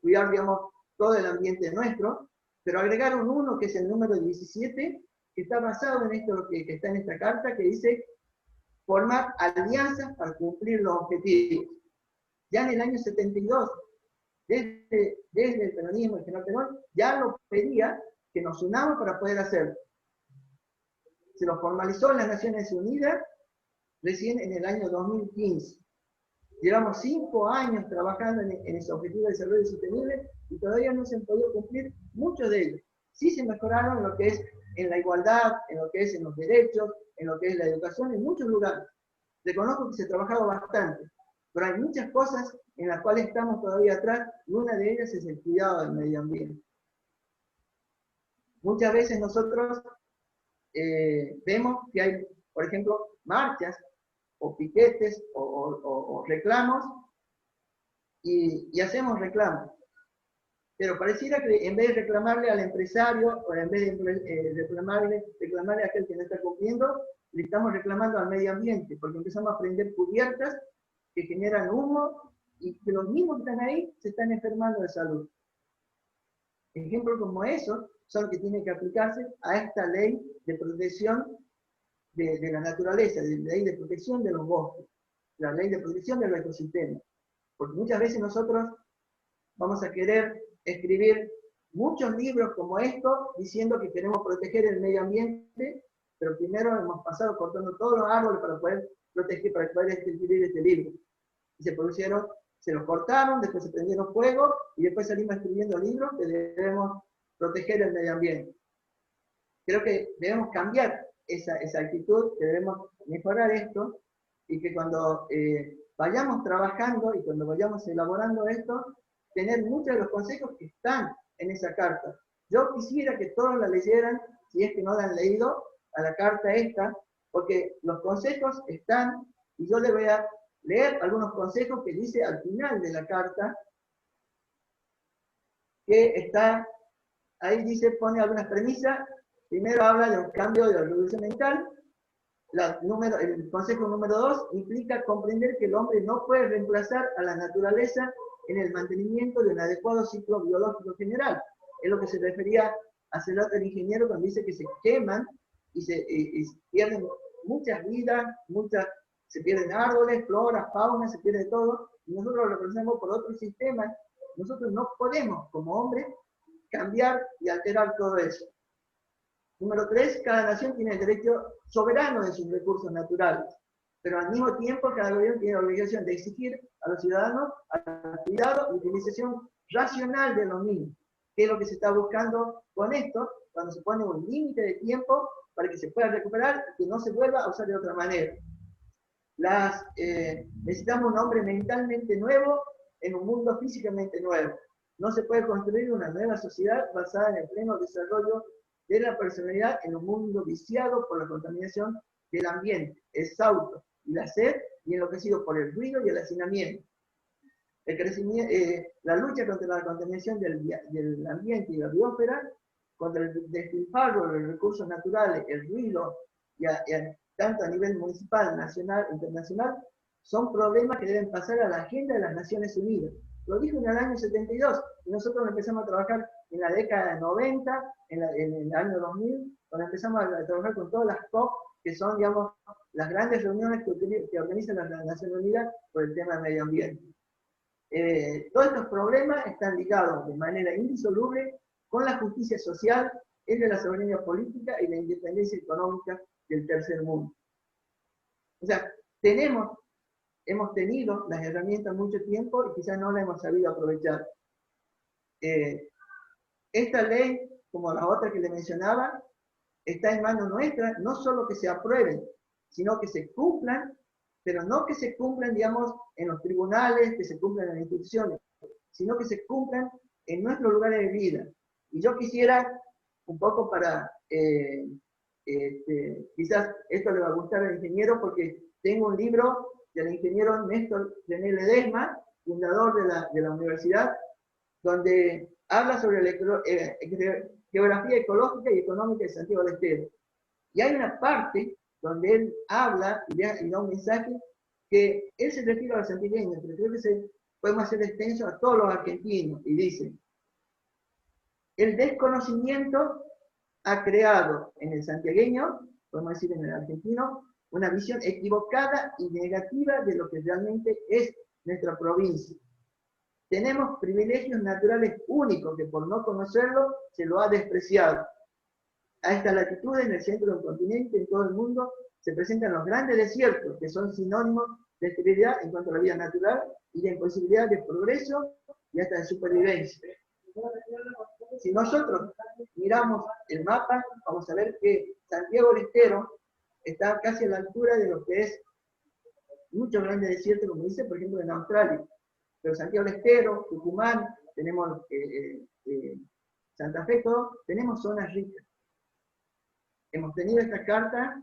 cuidar, digamos, todo el ambiente nuestro, pero agregaron uno que es el número 17, que está basado en esto que está en esta carta, que dice formar alianzas para cumplir los objetivos. Ya en el año 72, desde el peronismo, el general Perón, ya lo pedía que nos unamos para poder hacerlo. Se lo formalizó en las Naciones Unidas recién en el año 2015. Llevamos 5 años trabajando en ese objetivo de desarrollo sostenible y todavía no se han podido cumplir muchos de ellos. Sí se mejoraron en lo que es en la igualdad, en lo que es en los derechos, en lo que es la educación, en muchos lugares. Reconozco que se ha trabajado bastante, pero hay muchas cosas en las cuales estamos todavía atrás y una de ellas es el cuidado del medio ambiente. Muchas veces nosotros vemos que hay, por ejemplo, marchas o piquetes o reclamos y hacemos reclamos. Pero pareciera que en vez de reclamarle al empresario o en vez de reclamarle a aquel que no está cumpliendo, le estamos reclamando al medio ambiente, porque empezamos a prender cubiertas que generan humo y que los mismos que están ahí se están enfermando de salud. Ejemplos como esos son los que tienen que aplicarse a esta ley de protección de la naturaleza, de la ley de protección de los bosques, la ley de protección de los ecosistemas. Porque muchas veces nosotros vamos a querer escribir muchos libros como estos, diciendo que queremos proteger el medio ambiente, pero primero hemos pasado cortando todos los árboles para poder proteger, para poder escribir este libro. Y se los cortaron, después se prendieron fuego, y después salimos escribiendo libros que debemos proteger el medio ambiente. Creo que debemos cambiar esa actitud, que debemos mejorar esto, y que cuando vayamos trabajando y cuando vayamos elaborando esto, tener muchos de los consejos que están en esa carta. Yo quisiera que todos la leyeran, si es que no la han leído, a la carta esta, porque los consejos están, y yo le voy a leer algunos consejos que dice al final de la carta, que está, ahí dice, pone algunas premisas. Primero habla de un cambio de la revolución mental. El consejo número 2 implica comprender que el hombre no puede reemplazar a la naturaleza en el mantenimiento de un adecuado ciclo biológico general. Es lo que se refería a Celote, el ingeniero, cuando dice que se queman y se pierden muchas vidas, se pierden árboles, flora, fauna, se pierde todo, y nosotros lo representamos por otros sistemas. Nosotros no podemos, como hombres, cambiar y alterar todo eso. Número 3, cada nación tiene el derecho soberano de sus recursos naturales, pero al mismo tiempo cada gobierno tiene la obligación de exigir a los ciudadanos el cuidado y utilización racional de los mismos, que es lo que se está buscando con esto, cuando se pone un límite de tiempo para que se pueda recuperar y que no se vuelva a usar de otra manera. Necesitamos un hombre mentalmente nuevo en un mundo físicamente nuevo. no se puede construir una nueva sociedad basada en el pleno desarrollo de la personalidad en un mundo viciado por la contaminación del ambiente, exhausto y la sed, y enloquecido por el ruido y el hacinamiento. La lucha contra la contaminación del ambiente y la biosfera, contra el despilfarro de los recursos naturales, el ruido, tanto a nivel municipal, nacional e internacional, son problemas que deben pasar a la agenda de las Naciones Unidas. Lo dijo en el año 72, y nosotros empezamos a trabajar en la década de 90, en el año 2000, cuando empezamos a trabajar con todas las COP, que son, digamos, las grandes reuniones que organizan las Naciones Unidas por el tema del medio ambiente. Todos estos problemas están ligados de manera indisoluble con la justicia social, el de la soberanía política y la independencia económica del tercer mundo. O sea, hemos tenido las herramientas mucho tiempo y quizás no las hemos sabido aprovechar. Esta ley, como las otras que le mencionaba, está en manos nuestras, no solo que se aprueben, sino que se cumplan, pero no que se cumplan, digamos, en los tribunales, que se cumplan en las instituciones, sino que se cumplan en nuestros lugares de vida. Y yo quisiera, un poco para, quizás esto le va a gustar al ingeniero, porque tengo un libro del ingeniero Néstor René Ledesma, fundador de la universidad, donde habla sobre la geografía ecológica y económica de Santiago del Estero. Y hay una parte donde él habla y da un mensaje que él se refiere a los santiagueños, pero creo que podemos hacer extenso a todos los argentinos, y dice: el desconocimiento ha creado en el santiagueño, podemos decir en el argentino, una visión equivocada y negativa de lo que realmente es nuestra provincia. Tenemos privilegios naturales únicos que por no conocerlo se lo ha despreciado. A esta latitud, en el centro del continente, en todo el mundo, se presentan los grandes desiertos, que son sinónimos de esterilidad en cuanto a la vida natural y de imposibilidad de progreso y hasta de supervivencia. Si nosotros miramos el mapa, vamos a ver que Santiago del Estero está casi a la altura de lo que es muchos grandes desiertos, como dice, por ejemplo, en Australia. Pero Santiago del Estero, Tucumán, tenemos Santa Fe, todo, tenemos zonas ricas. Hemos tenido esta carta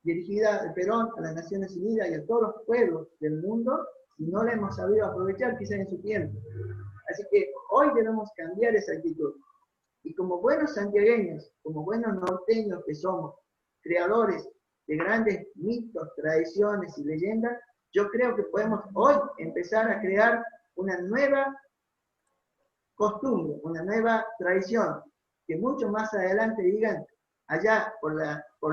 dirigida de Perón a las Naciones Unidas y a todos los pueblos del mundo, y no la hemos sabido aprovechar quizás en su tiempo. Así que hoy debemos cambiar esa actitud. Y como buenos santiagueños, como buenos norteños que somos, creadores de grandes mitos, tradiciones y leyendas, yo creo que podemos hoy empezar a crear una nueva costumbre, una nueva tradición, que mucho más adelante digan, allá por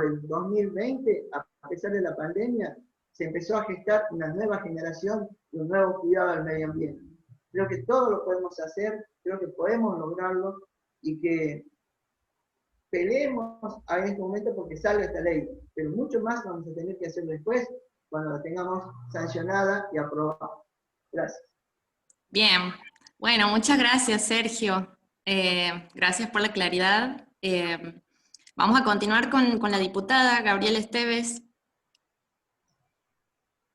el 2020, a pesar de la pandemia, se empezó a gestar una nueva generación y un nuevo cuidado del medio ambiente. Creo que todo lo podemos hacer, creo que podemos lograrlo, y que peleemos en este momento porque salga esta ley, pero mucho más vamos a tener que hacer después, cuando la tengamos sancionada y aprobada. Gracias. Bien, bueno, muchas gracias, Sergio. Gracias por la claridad. Vamos a continuar con la diputada Gabriela Esteves.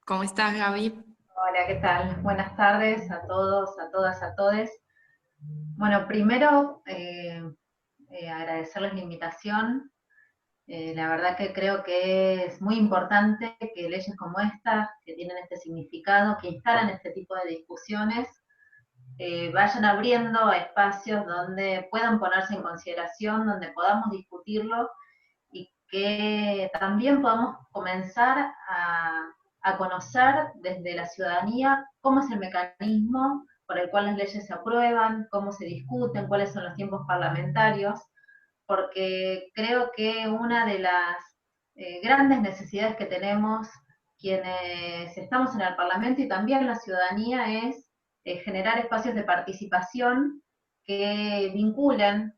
¿Cómo estás, Gaby? Hola, ¿qué tal? Buenas tardes a todos, a todas, a todes. Bueno, primero agradecerles la invitación. La verdad que creo que es muy importante que leyes como esta, que tienen este significado, que instalan este tipo de discusiones, vayan abriendo espacios donde puedan ponerse en consideración, donde podamos discutirlo, y que también podamos comenzar a conocer desde la ciudadanía cómo es el mecanismo por el cual las leyes se aprueban, cómo se discuten, cuáles son los tiempos parlamentarios, porque creo que una de las grandes necesidades que tenemos quienes estamos en el Parlamento y también la ciudadanía es generar espacios de participación que vinculen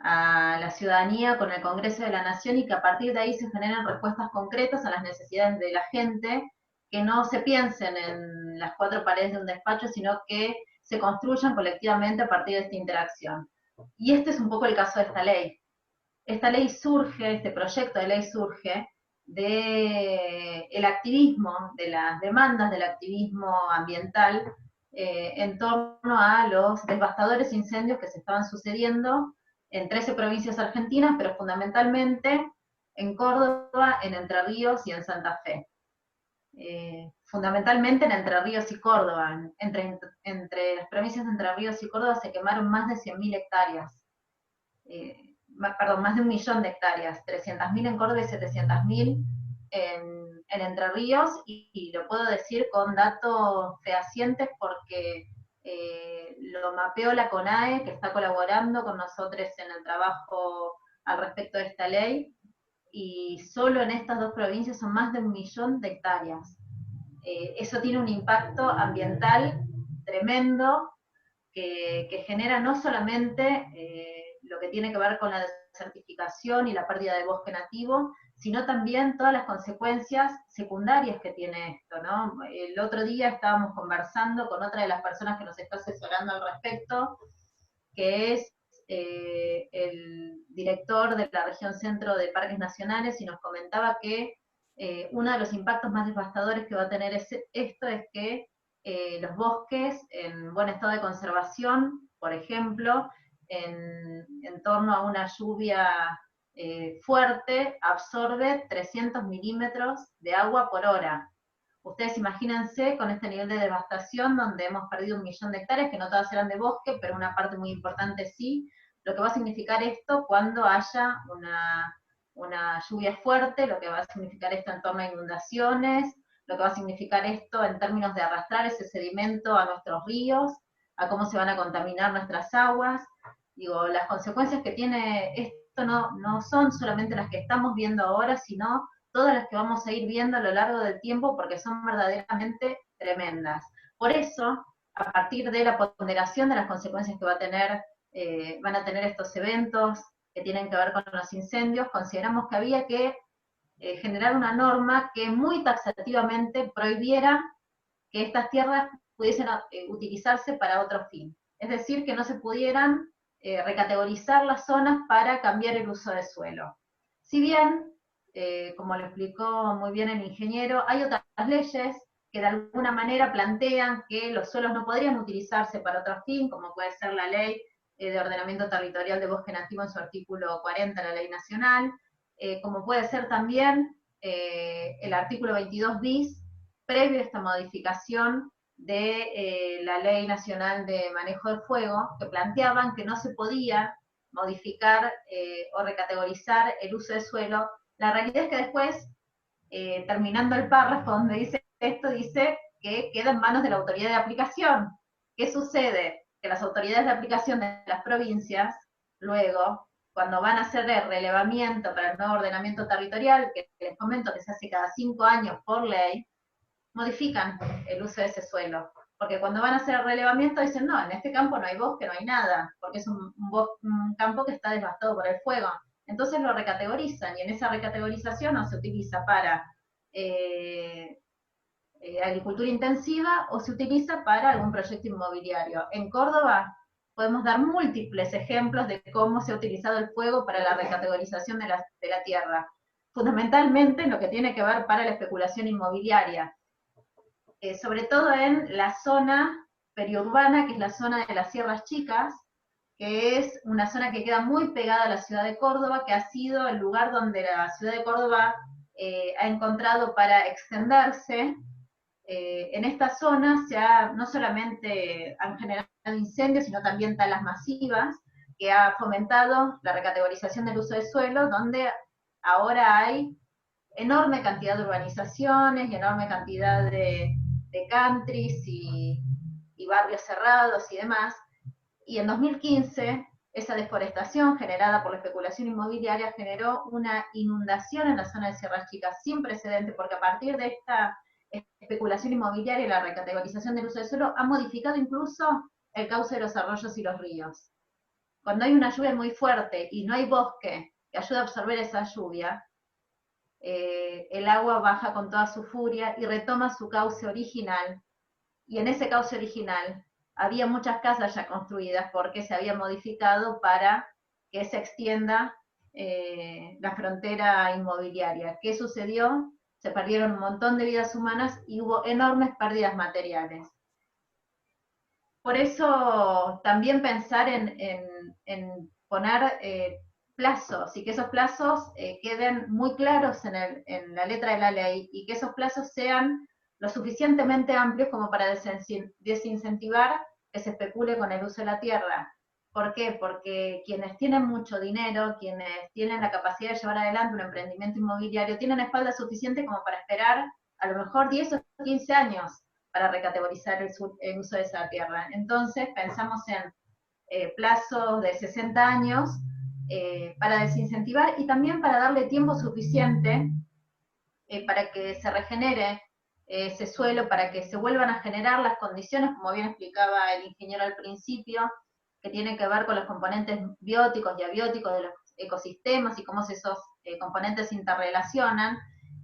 a la ciudadanía con el Congreso de la Nación, y que a partir de ahí se generen respuestas concretas a las necesidades de la gente, que no se piensen en las cuatro paredes de un despacho, sino que se construyan colectivamente a partir de esta interacción. Y este es un poco el caso de esta ley. Esta ley surge, este proyecto de ley surge del activismo, de las demandas del activismo ambiental en torno a los devastadores incendios que se estaban sucediendo en 13 provincias argentinas, pero fundamentalmente en Córdoba, en Entre Ríos y en Santa Fe. Fundamentalmente en Entre Ríos y Córdoba. Entre las provincias de Entre Ríos y Córdoba se quemaron más de 100.000 hectáreas. Perdón, más de 1 millón de hectáreas, 300.000 en Córdoba y 700.000 en Entre Ríos, y lo puedo decir con datos fehacientes porque lo mapeó la CONAE, que está colaborando con nosotros en el trabajo al respecto de esta ley, y solo en estas 2 provincias son más de 1 millón de hectáreas. Eso tiene un impacto ambiental tremendo que genera no solamente lo que tiene que ver con la desertificación y la pérdida de bosque nativo, sino también todas las consecuencias secundarias que tiene esto, ¿no? El otro día estábamos conversando con otra de las personas que nos está asesorando al respecto, que es el director de la región centro de Parques Nacionales, y nos comentaba que uno de los impactos más devastadores que va a tener esto es que los bosques en buen estado de conservación, por ejemplo, en torno a una lluvia fuerte, absorbe 300 milímetros de agua por hora. Ustedes imagínense con este nivel de devastación, donde hemos perdido 1 millón de hectáreas, que no todas eran de bosque, pero una parte muy importante sí, lo que va a significar esto cuando haya una lluvia fuerte, lo que va a significar esto en torno a inundaciones, lo que va a significar esto en términos de arrastrar ese sedimento a nuestros ríos, a cómo se van a contaminar nuestras aguas. Digo, las consecuencias que tiene esto no son solamente las que estamos viendo ahora, sino todas las que vamos a ir viendo a lo largo del tiempo, porque son verdaderamente tremendas. Por eso, a partir de la ponderación de las consecuencias que van a tener estos eventos que tienen que ver con los incendios, consideramos que había que generar una norma que muy taxativamente prohibiera que estas tierras pudiesen utilizarse para otro fin. Es decir, que no se pudieran recategorizar las zonas para cambiar el uso de suelo. Si bien, como lo explicó muy bien el ingeniero, hay otras leyes que de alguna manera plantean que los suelos no podrían utilizarse para otro fin, como puede ser la ley de ordenamiento territorial de bosque nativo en su artículo 40, la ley nacional, como puede ser también el artículo 22 bis, previo a esta modificación de la Ley Nacional de Manejo del Fuego, que planteaban que no se podía modificar o recategorizar el uso de suelo. La realidad es que después, terminando el párrafo donde dice esto, dice que queda en manos de la autoridad de aplicación. ¿Qué sucede? Que las autoridades de aplicación de las provincias, luego, cuando van a hacer el relevamiento para el nuevo ordenamiento territorial, que les comento que se hace cada 5 años por ley, modifican el uso de ese suelo. Porque cuando van a hacer el relevamiento dicen, no, en este campo no hay bosque, no hay nada, porque es un campo que está devastado por el fuego. Entonces lo recategorizan, y en esa recategorización no se utiliza para agricultura intensiva o se utiliza para algún proyecto inmobiliario. En Córdoba podemos dar múltiples ejemplos de cómo se ha utilizado el fuego para la recategorización de la tierra, fundamentalmente en lo que tiene que ver para la especulación inmobiliaria, sobre todo en la zona periurbana, que es la zona de las Sierras Chicas, que es una zona que queda muy pegada a la ciudad de Córdoba, que ha sido el lugar donde la ciudad de Córdoba ha encontrado para extenderse. En esta zona no solamente han generado incendios, sino también talas masivas, que ha fomentado la recategorización del uso de suelo, donde ahora hay enorme cantidad de urbanizaciones y enorme cantidad de countries y barrios cerrados y demás. Y en 2015, esa deforestación generada por la especulación inmobiliaria generó una inundación en la zona de Sierras Chicas sin precedente, porque a partir de esta especulación inmobiliaria y la recategorización del uso del suelo ha modificado incluso el cauce de los arroyos y los ríos. Cuando hay una lluvia muy fuerte y no hay bosque que ayude a absorber esa lluvia, el agua baja con toda su furia y retoma su cauce original, y en ese cauce original había muchas casas ya construidas porque se había modificado para que se extienda la frontera inmobiliaria. ¿Qué sucedió? Se perdieron un montón de vidas humanas y hubo enormes pérdidas materiales. Por eso también pensar en poner plazos, y que esos plazos queden muy claros en la letra de la ley, y que esos plazos sean lo suficientemente amplios como para desincentivar que se especule con el uso de la tierra. ¿Por qué? Porque quienes tienen mucho dinero, quienes tienen la capacidad de llevar adelante un emprendimiento inmobiliario, tienen espalda suficiente como para esperar a lo mejor 10 o 15 años para recategorizar el uso de esa tierra. Entonces pensamos en plazos de 60 años para desincentivar y también para darle tiempo suficiente para que se regenere ese suelo, para que se vuelvan a generar las condiciones, como bien explicaba el ingeniero al principio, que tiene que ver con los componentes bióticos y abióticos de los ecosistemas y cómo esos componentes se interrelacionan,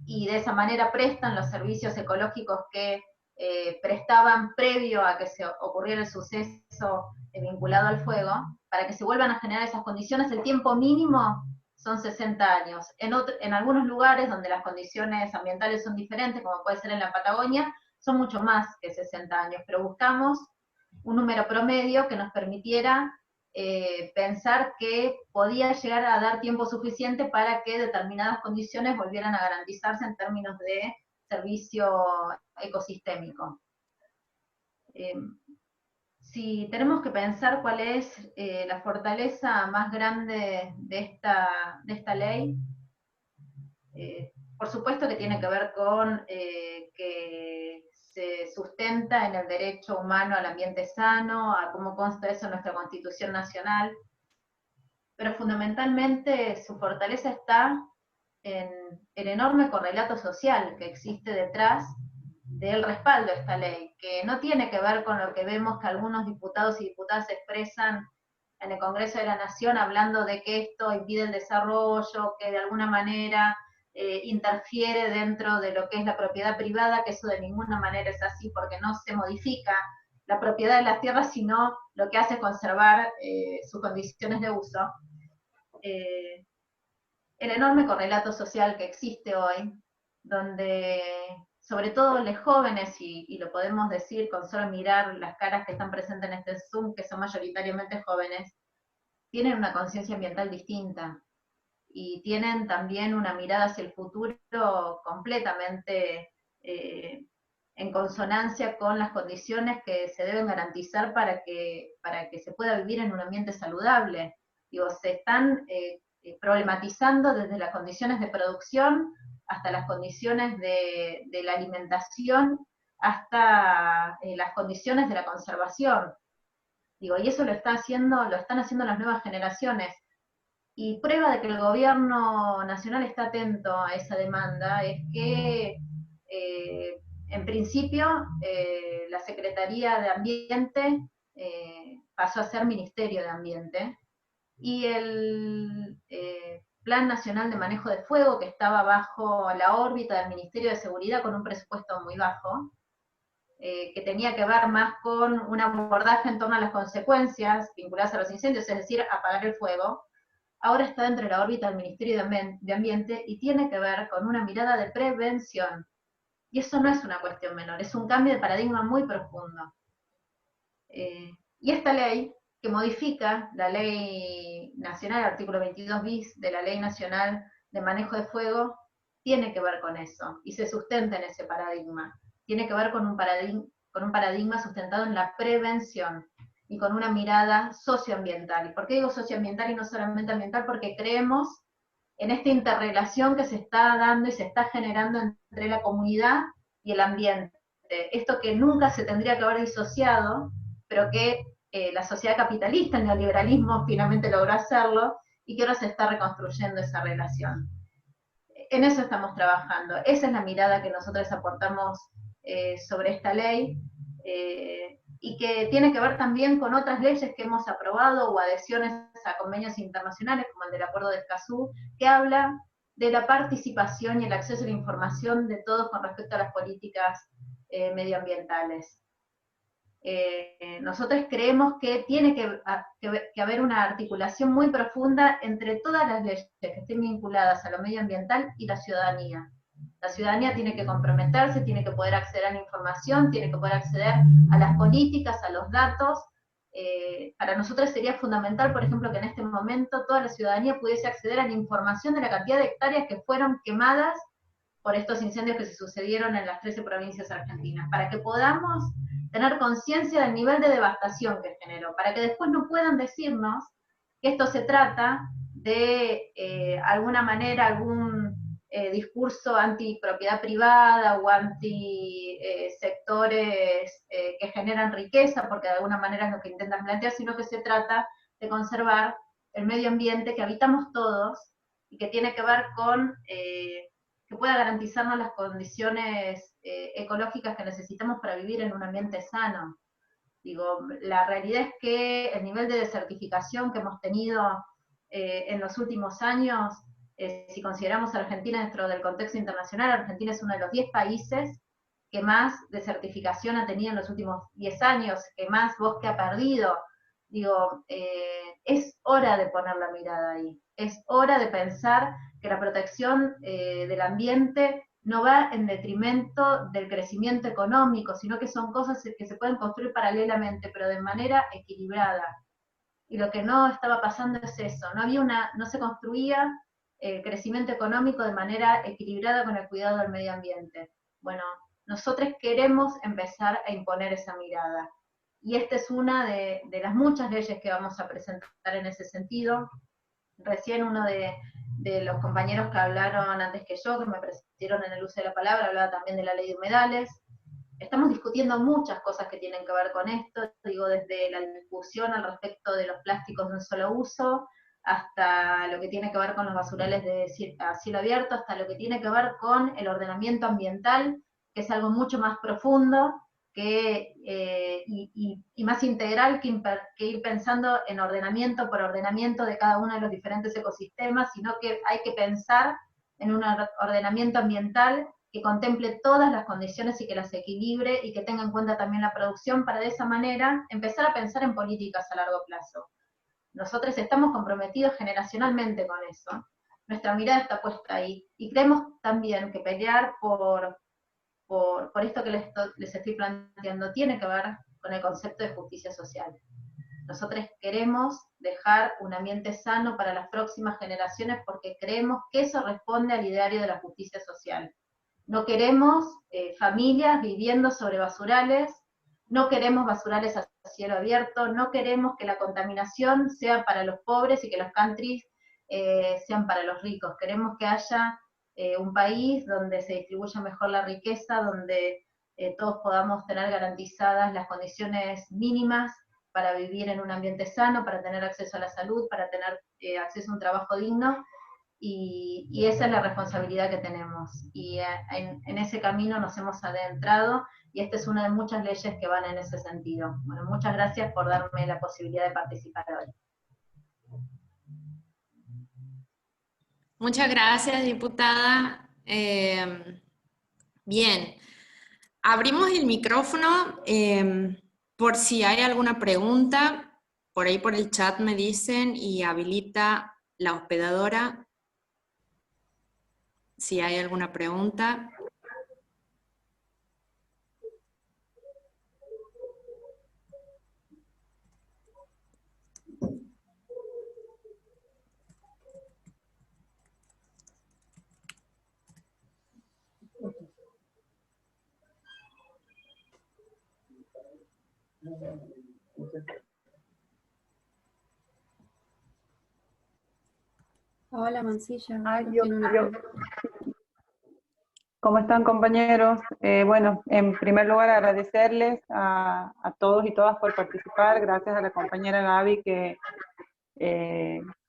y de esa manera prestan los servicios ecológicos que prestaban previo a que se ocurriera el suceso vinculado al fuego, para que se vuelvan a generar esas condiciones. El tiempo mínimo son 60 años. En algunos lugares donde las condiciones ambientales son diferentes, como puede ser en la Patagonia, son mucho más que 60 años, pero buscamos un número promedio que nos permitiera pensar que podía llegar a dar tiempo suficiente para que determinadas condiciones volvieran a garantizarse en términos de servicio ecosistémico. Si tenemos que pensar cuál es la fortaleza más grande de esta ley, por supuesto que tiene que ver con que se sustenta en el derecho humano al ambiente sano, a cómo consta eso en nuestra Constitución Nacional, pero fundamentalmente su fortaleza está en el enorme correlato social que existe detrás del respaldo a esta ley, que no tiene que ver con lo que vemos que algunos diputados y diputadas expresan en el Congreso de la Nación, hablando de que esto impide el desarrollo, que de alguna manera interfiere dentro de lo que es la propiedad privada, que eso de ninguna manera es así, porque no se modifica la propiedad de las tierras, sino lo que hace es conservar sus condiciones de uso. El enorme correlato social que existe hoy, donde sobre todo los jóvenes, y lo podemos decir con solo mirar las caras que están presentes en este Zoom, que son mayoritariamente jóvenes, tienen una conciencia ambiental distinta, y tienen también una mirada hacia el futuro completamente en consonancia con las condiciones que se deben garantizar para que se pueda vivir en un ambiente saludable. Digo, se están problematizando desde las condiciones de producción hasta las condiciones de la alimentación, hasta las condiciones de la conservación. Digo, y eso lo están haciendo las nuevas generaciones. Y prueba de que el gobierno nacional está atento a esa demanda es que, en principio, la Secretaría de Ambiente pasó a ser Ministerio de Ambiente, y el Plan Nacional de Manejo de Fuego, que estaba bajo la órbita del Ministerio de Seguridad con un presupuesto muy bajo, que tenía que ver más con un abordaje en torno a las consecuencias vinculadas a los incendios, es decir, apagar el fuego, ahora está dentro de la órbita del Ministerio de Ambiente y tiene que ver con una mirada de prevención. Y eso no es una cuestión menor, es un cambio de paradigma muy profundo. Y esta ley, que modifica la Ley Nacional, el artículo 22 bis de la Ley Nacional de Manejo de Fuego, tiene que ver con eso, y se sustenta en ese paradigma. Tiene que ver con un paradigma sustentado en la prevención, y con una mirada socioambiental. ¿Y por qué digo socioambiental y no solamente ambiental? Porque creemos en esta interrelación que se está dando y se está generando entre la comunidad y el ambiente. Esto que nunca se tendría que haber disociado, pero que la sociedad capitalista, el neoliberalismo, finalmente logró hacerlo, y que ahora se está reconstruyendo esa relación. En eso estamos trabajando. Esa es la mirada que nosotros aportamos sobre esta ley, y que tiene que ver también con otras leyes que hemos aprobado o adhesiones a convenios internacionales, como el del Acuerdo de Escazú, que habla de la participación y el acceso a la información de todos con respecto a las políticas medioambientales. Nosotros creemos que tiene que haber una articulación muy profunda entre todas las leyes que estén vinculadas a lo medioambiental y la ciudadanía. La ciudadanía tiene que comprometerse, tiene que poder acceder a la información, tiene que poder acceder a las políticas, a los datos. Para nosotros sería fundamental, por ejemplo, que en este momento toda la ciudadanía pudiese acceder a la información de la cantidad de hectáreas que fueron quemadas por estos incendios que se sucedieron en las 13 provincias argentinas, para que podamos tener conciencia del nivel de devastación que generó, para que después no puedan decirnos que esto se trata de alguna manera algún discurso anti-propiedad privada o anti-sectores que generan riqueza, porque de alguna manera es lo que intentan plantear, sino que se trata de conservar el medio ambiente que habitamos todos y que tiene que ver con que pueda garantizarnos las condiciones ecológicas que necesitamos para vivir en un ambiente sano. Digo, la realidad es que el nivel de desertificación que hemos tenido en los últimos años, si consideramos a Argentina dentro del contexto internacional, Argentina es uno de los 10 países que más desertificación ha tenido en los últimos 10 años, que más bosque ha perdido. Digo, es hora de poner la mirada ahí, es hora de pensar que la protección del ambiente no va en detrimento del crecimiento económico, sino que son cosas que se pueden construir paralelamente, pero de manera equilibrada. Y lo que no estaba pasando es eso, no se construía el crecimiento económico de manera equilibrada con el cuidado del medio ambiente. Bueno, nosotros queremos empezar a imponer esa mirada. Y esta es una de las muchas leyes que vamos a presentar en ese sentido. Recién uno de los compañeros que hablaron antes que yo, que me precedieron en el uso de la palabra, hablaba también de la ley de humedales. Estamos discutiendo muchas cosas que tienen que ver con esto, digo, desde la discusión al respecto de los plásticos de un solo uso, hasta lo que tiene que ver con los basurales a cielo abierto, hasta lo que tiene que ver con el ordenamiento ambiental, que es algo mucho más profundo y más integral que ir pensando en ordenamiento por ordenamiento de cada uno de los diferentes ecosistemas, sino que hay que pensar en un ordenamiento ambiental que contemple todas las condiciones y que las equilibre y que tenga en cuenta también la producción, para de esa manera empezar a pensar en políticas a largo plazo. Nosotros estamos comprometidos generacionalmente con eso, nuestra mirada está puesta ahí, y creemos también que pelear por esto que les estoy planteando tiene que ver con el concepto de justicia social. Nosotros queremos dejar un ambiente sano para las próximas generaciones porque creemos que eso responde al ideario de la justicia social. No queremos familias viviendo sobre basurales, no queremos basurales a cielo abierto, no queremos que la contaminación sea para los pobres y que los countries sean para los ricos. Queremos que haya un país donde se distribuya mejor la riqueza, donde todos podamos tener garantizadas las condiciones mínimas para vivir en un ambiente sano, para tener acceso a la salud, para tener acceso a un trabajo digno, y esa es la responsabilidad que tenemos. Y en ese camino nos hemos adentrado, y esta es una de muchas leyes que van en ese sentido. Bueno, muchas gracias por darme la posibilidad de participar hoy. Muchas gracias, diputada. Bien, abrimos el micrófono por si hay alguna pregunta. Por ahí por el chat me dicen, y habilita la hospedadora si hay alguna pregunta. Hola, Mancilla. ¿Cómo están, compañeros? Bueno, en primer lugar agradecerles a todos y todas por participar. Gracias a la compañera Gaby que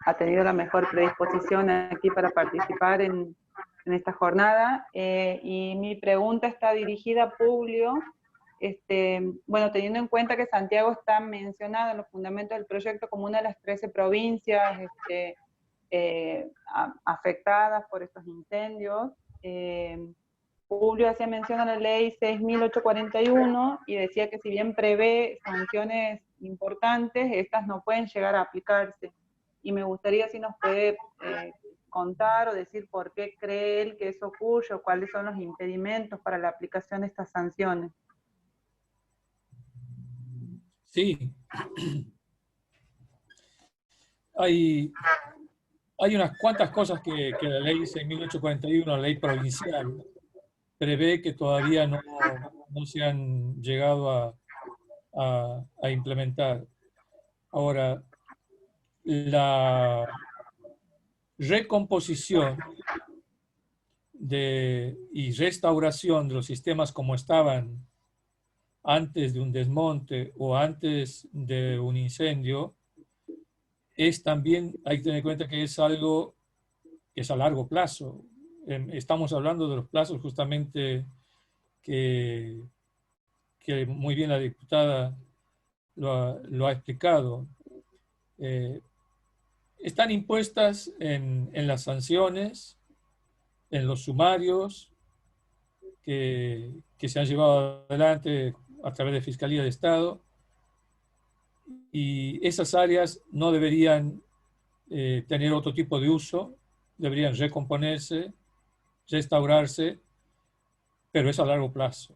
ha tenido la mejor predisposición aquí para participar en esta jornada. Y mi pregunta está dirigida a Publio. Bueno, teniendo en cuenta que Santiago está mencionado en los fundamentos del proyecto como una de las 13 provincias afectadas por estos incendios, Publio hacía mención a la ley 6.841 y decía que si bien prevé sanciones importantes, estas no pueden llegar a aplicarse. Y me gustaría si nos puede contar o decir por qué cree él que eso ocurre o cuáles son los impedimentos para la aplicación de estas sanciones. Sí. Hay unas cuantas cosas que la ley 6.841, la ley provincial, prevé que todavía no se han llegado a implementar. Ahora, la recomposición y restauración de los sistemas como estaban antes de un desmonte o antes de un incendio, es también, hay que tener en cuenta que es algo que es a largo plazo. Estamos hablando de los plazos justamente que muy bien la diputada lo ha explicado. Están impuestas en las sanciones, en los sumarios que se han llevado adelante a través de Fiscalía de Estado, y esas áreas no deberían tener otro tipo de uso, deberían recomponerse, restaurarse, pero es a largo plazo.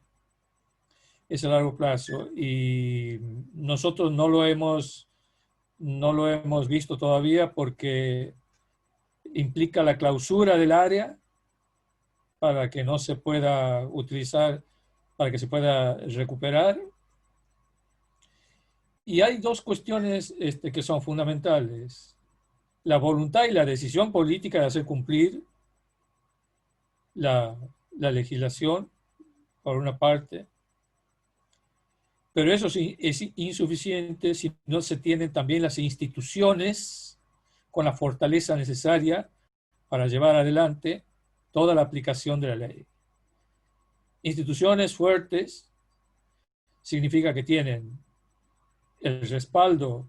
Es a largo plazo, y nosotros no lo hemos visto todavía porque implica la clausura del área para que no se pueda utilizar, para que se pueda recuperar. Y hay dos cuestiones que son fundamentales: la voluntad y la decisión política de hacer cumplir la legislación, por una parte, pero eso sí es insuficiente si no se tienen también las instituciones con la fortaleza necesaria para llevar adelante toda la aplicación de la ley. Instituciones fuertes significa que tienen el respaldo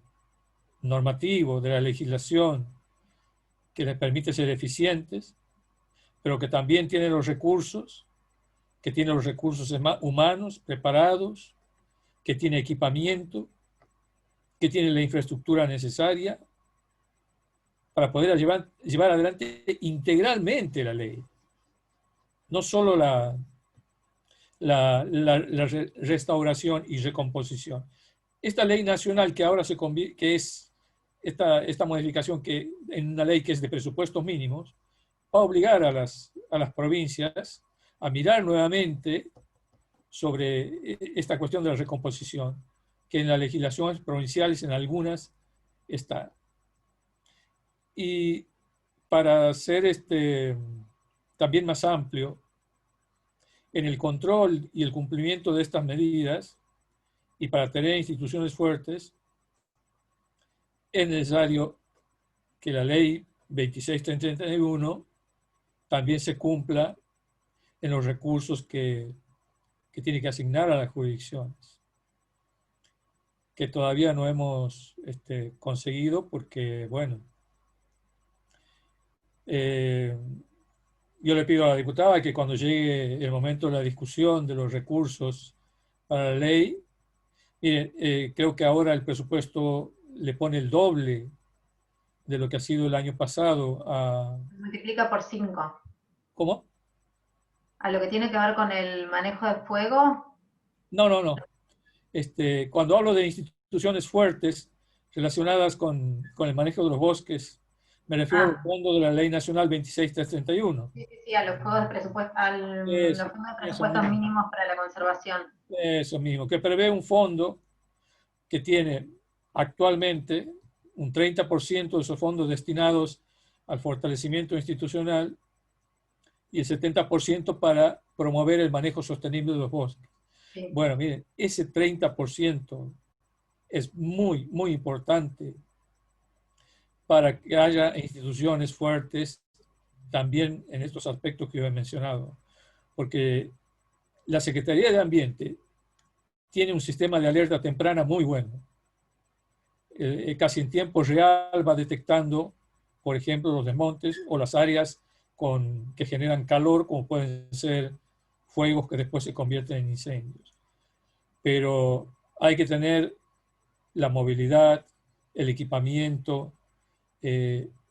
normativo de la legislación que les permite ser eficientes, pero que también tienen los recursos, que tienen los recursos humanos preparados, que tiene equipamiento, que tiene la infraestructura necesaria para poder llevar adelante integralmente la ley. No solo la restauración y recomposición. Esta ley nacional que ahora que es esta modificación que en una ley que es de presupuestos mínimos, va a obligar a las provincias a mirar nuevamente sobre esta cuestión de la recomposición, que en las legislaciones provinciales, en algunas, está. Y para ser también más amplio, en el control y el cumplimiento de estas medidas, y para tener instituciones fuertes, es necesario que la ley 26.331 también se cumpla en los recursos que tiene que asignar a las jurisdicciones, que todavía no hemos conseguido porque, bueno, yo le pido a la diputada que cuando llegue el momento de la discusión de los recursos para la ley, miren, creo que ahora el presupuesto le pone el doble de lo que ha sido el año pasado. Multiplica por 5. ¿Cómo? ¿A lo que tiene que ver con el manejo de fuego? No. Cuando hablo de instituciones fuertes relacionadas con el manejo de los bosques, me refiero al fondo de la Ley Nacional 26.331. Sí, a los fondos de presupuesto, los fondos de presupuestos mínimos para la conservación. Eso mismo, que prevé un fondo que tiene actualmente un 30% de esos fondos destinados al fortalecimiento institucional y el 70% para promover el manejo sostenible de los bosques. Sí. Bueno, miren, ese 30% es muy, muy importante para que haya instituciones fuertes también en estos aspectos que yo he mencionado. Porque la Secretaría de Ambiente tiene un sistema de alerta temprana muy bueno. Casi en tiempo real va detectando, por ejemplo, los desmontes o las áreas que generan calor, como pueden ser fuegos que después se convierten en incendios. Pero hay que tener la movilidad, el equipamiento,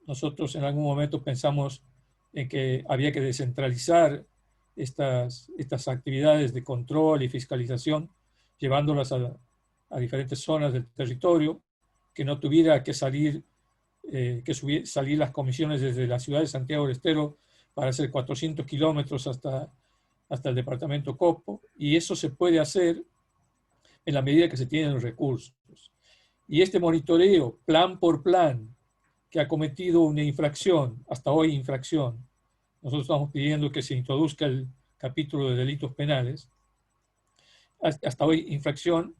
nosotros en algún momento pensamos en que había que descentralizar estas actividades de control y fiscalización, llevándolas a diferentes zonas del territorio, que no tuviera que salir las comisiones desde la ciudad de Santiago del Estero para hacer 400 kilómetros hasta el departamento Copo, y eso se puede hacer en la medida que se tienen los recursos. Y este monitoreo, plan por plan, que ha cometido una infracción, hasta hoy infracción, nosotros estamos pidiendo que se introduzca el capítulo de delitos penales, hasta hoy infracción,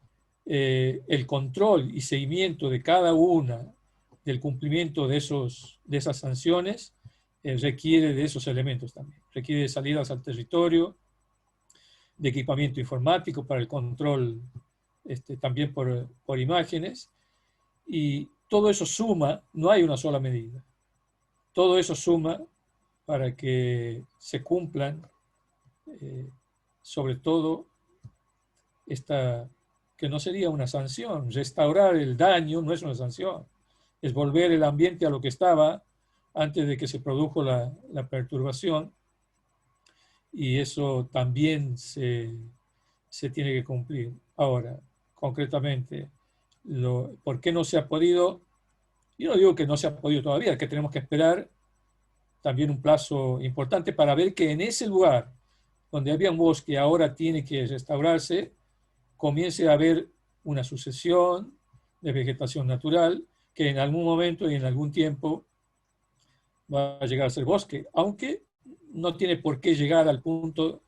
el control y seguimiento de cada una del cumplimiento de esas sanciones requiere de esos elementos también. Requiere de salidas al territorio, de equipamiento informático para el control también por imágenes, y todo eso suma, no hay una sola medida, todo eso suma para que se cumplan, sobre todo, que no sería una sanción. Restaurar el daño no es una sanción, es volver el ambiente a lo que estaba antes de que se produjo la perturbación, y eso también se tiene que cumplir. Ahora, concretamente, ¿por qué no se ha podido? Yo no digo que no se ha podido todavía, que tenemos que esperar también un plazo importante para ver que en ese lugar donde había un bosque ahora tiene que restaurarse, comience a haber una sucesión de vegetación natural que en algún momento y en algún tiempo va a llegar a ser bosque, aunque no tiene por qué llegar al punto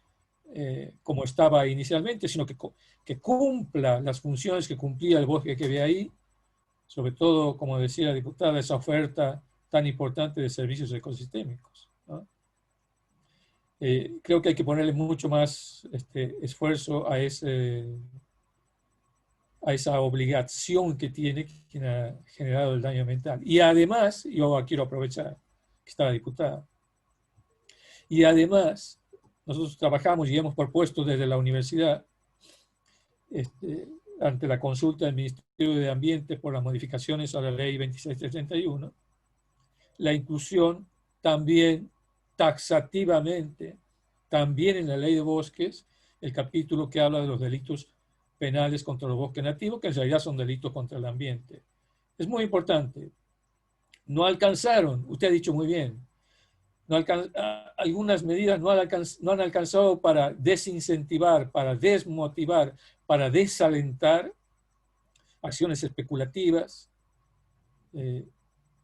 como estaba inicialmente, sino que cumpla las funciones que cumplía el bosque que ve ahí, sobre todo, como decía la diputada, esa oferta tan importante de servicios ecosistémicos, ¿no? Creo que hay que ponerle mucho más esfuerzo a esa obligación que tiene quien ha generado el daño ambiental. Y además, yo quiero aprovechar que está la diputada, y además nosotros trabajamos y hemos propuesto desde la universidad, ante la consulta del Ministerio de Ambiente por las modificaciones a la ley 2631, la inclusión también taxativamente, también en la ley de bosques, el capítulo que habla de los delitos penales contra los bosques nativos, que en realidad son delitos contra el ambiente. Es muy importante. No alcanzaron, usted ha dicho muy bien, algunas medidas no han alcanzado para desincentivar, para desmotivar, para desalentar acciones especulativas.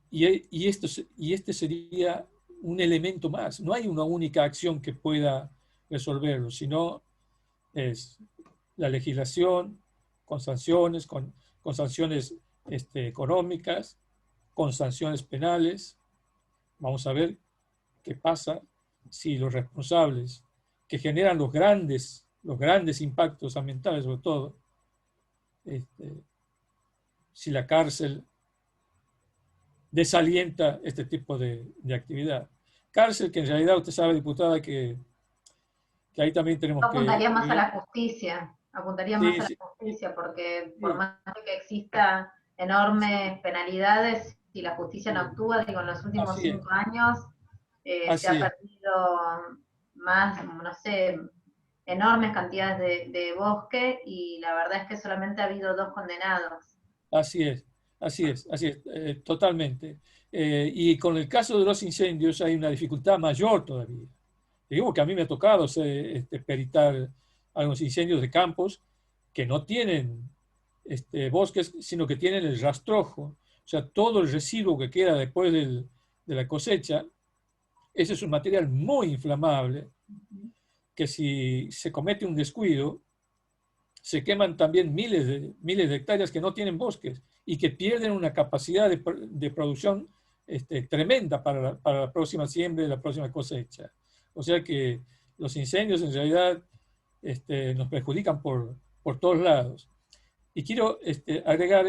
Y este sería un elemento más. No hay una única acción que pueda resolverlo, sino es la legislación con sanciones, con sanciones económicas, con sanciones penales. Vamos a ver qué pasa si los responsables que generan los grandes impactos ambientales, sobre todo, si la cárcel desalienta este tipo de actividad. Cárcel que en realidad usted sabe, diputada, que ahí también tenemos que... Apuntaría más a la justicia, porque por más que exista enormes penalidades, si la justicia no actúa, digo, en los últimos 5 años se ha perdido más, no sé, enormes cantidades de bosque, y la verdad es que solamente ha habido 2 condenados. Así es, totalmente. Y con el caso de los incendios hay una dificultad mayor todavía. Digo que a mí me ha tocado peritar algunos incendios de campos que no tienen bosques, sino que tienen el rastrojo. O sea, todo el residuo que queda después de la cosecha, ese es un material muy inflamable, que si se comete un descuido, se queman también miles de hectáreas que no tienen bosques y que pierden una capacidad de producción tremenda para la próxima siembra y la próxima cosecha. O sea que los incendios en realidad nos perjudican por todos lados. Y quiero agregar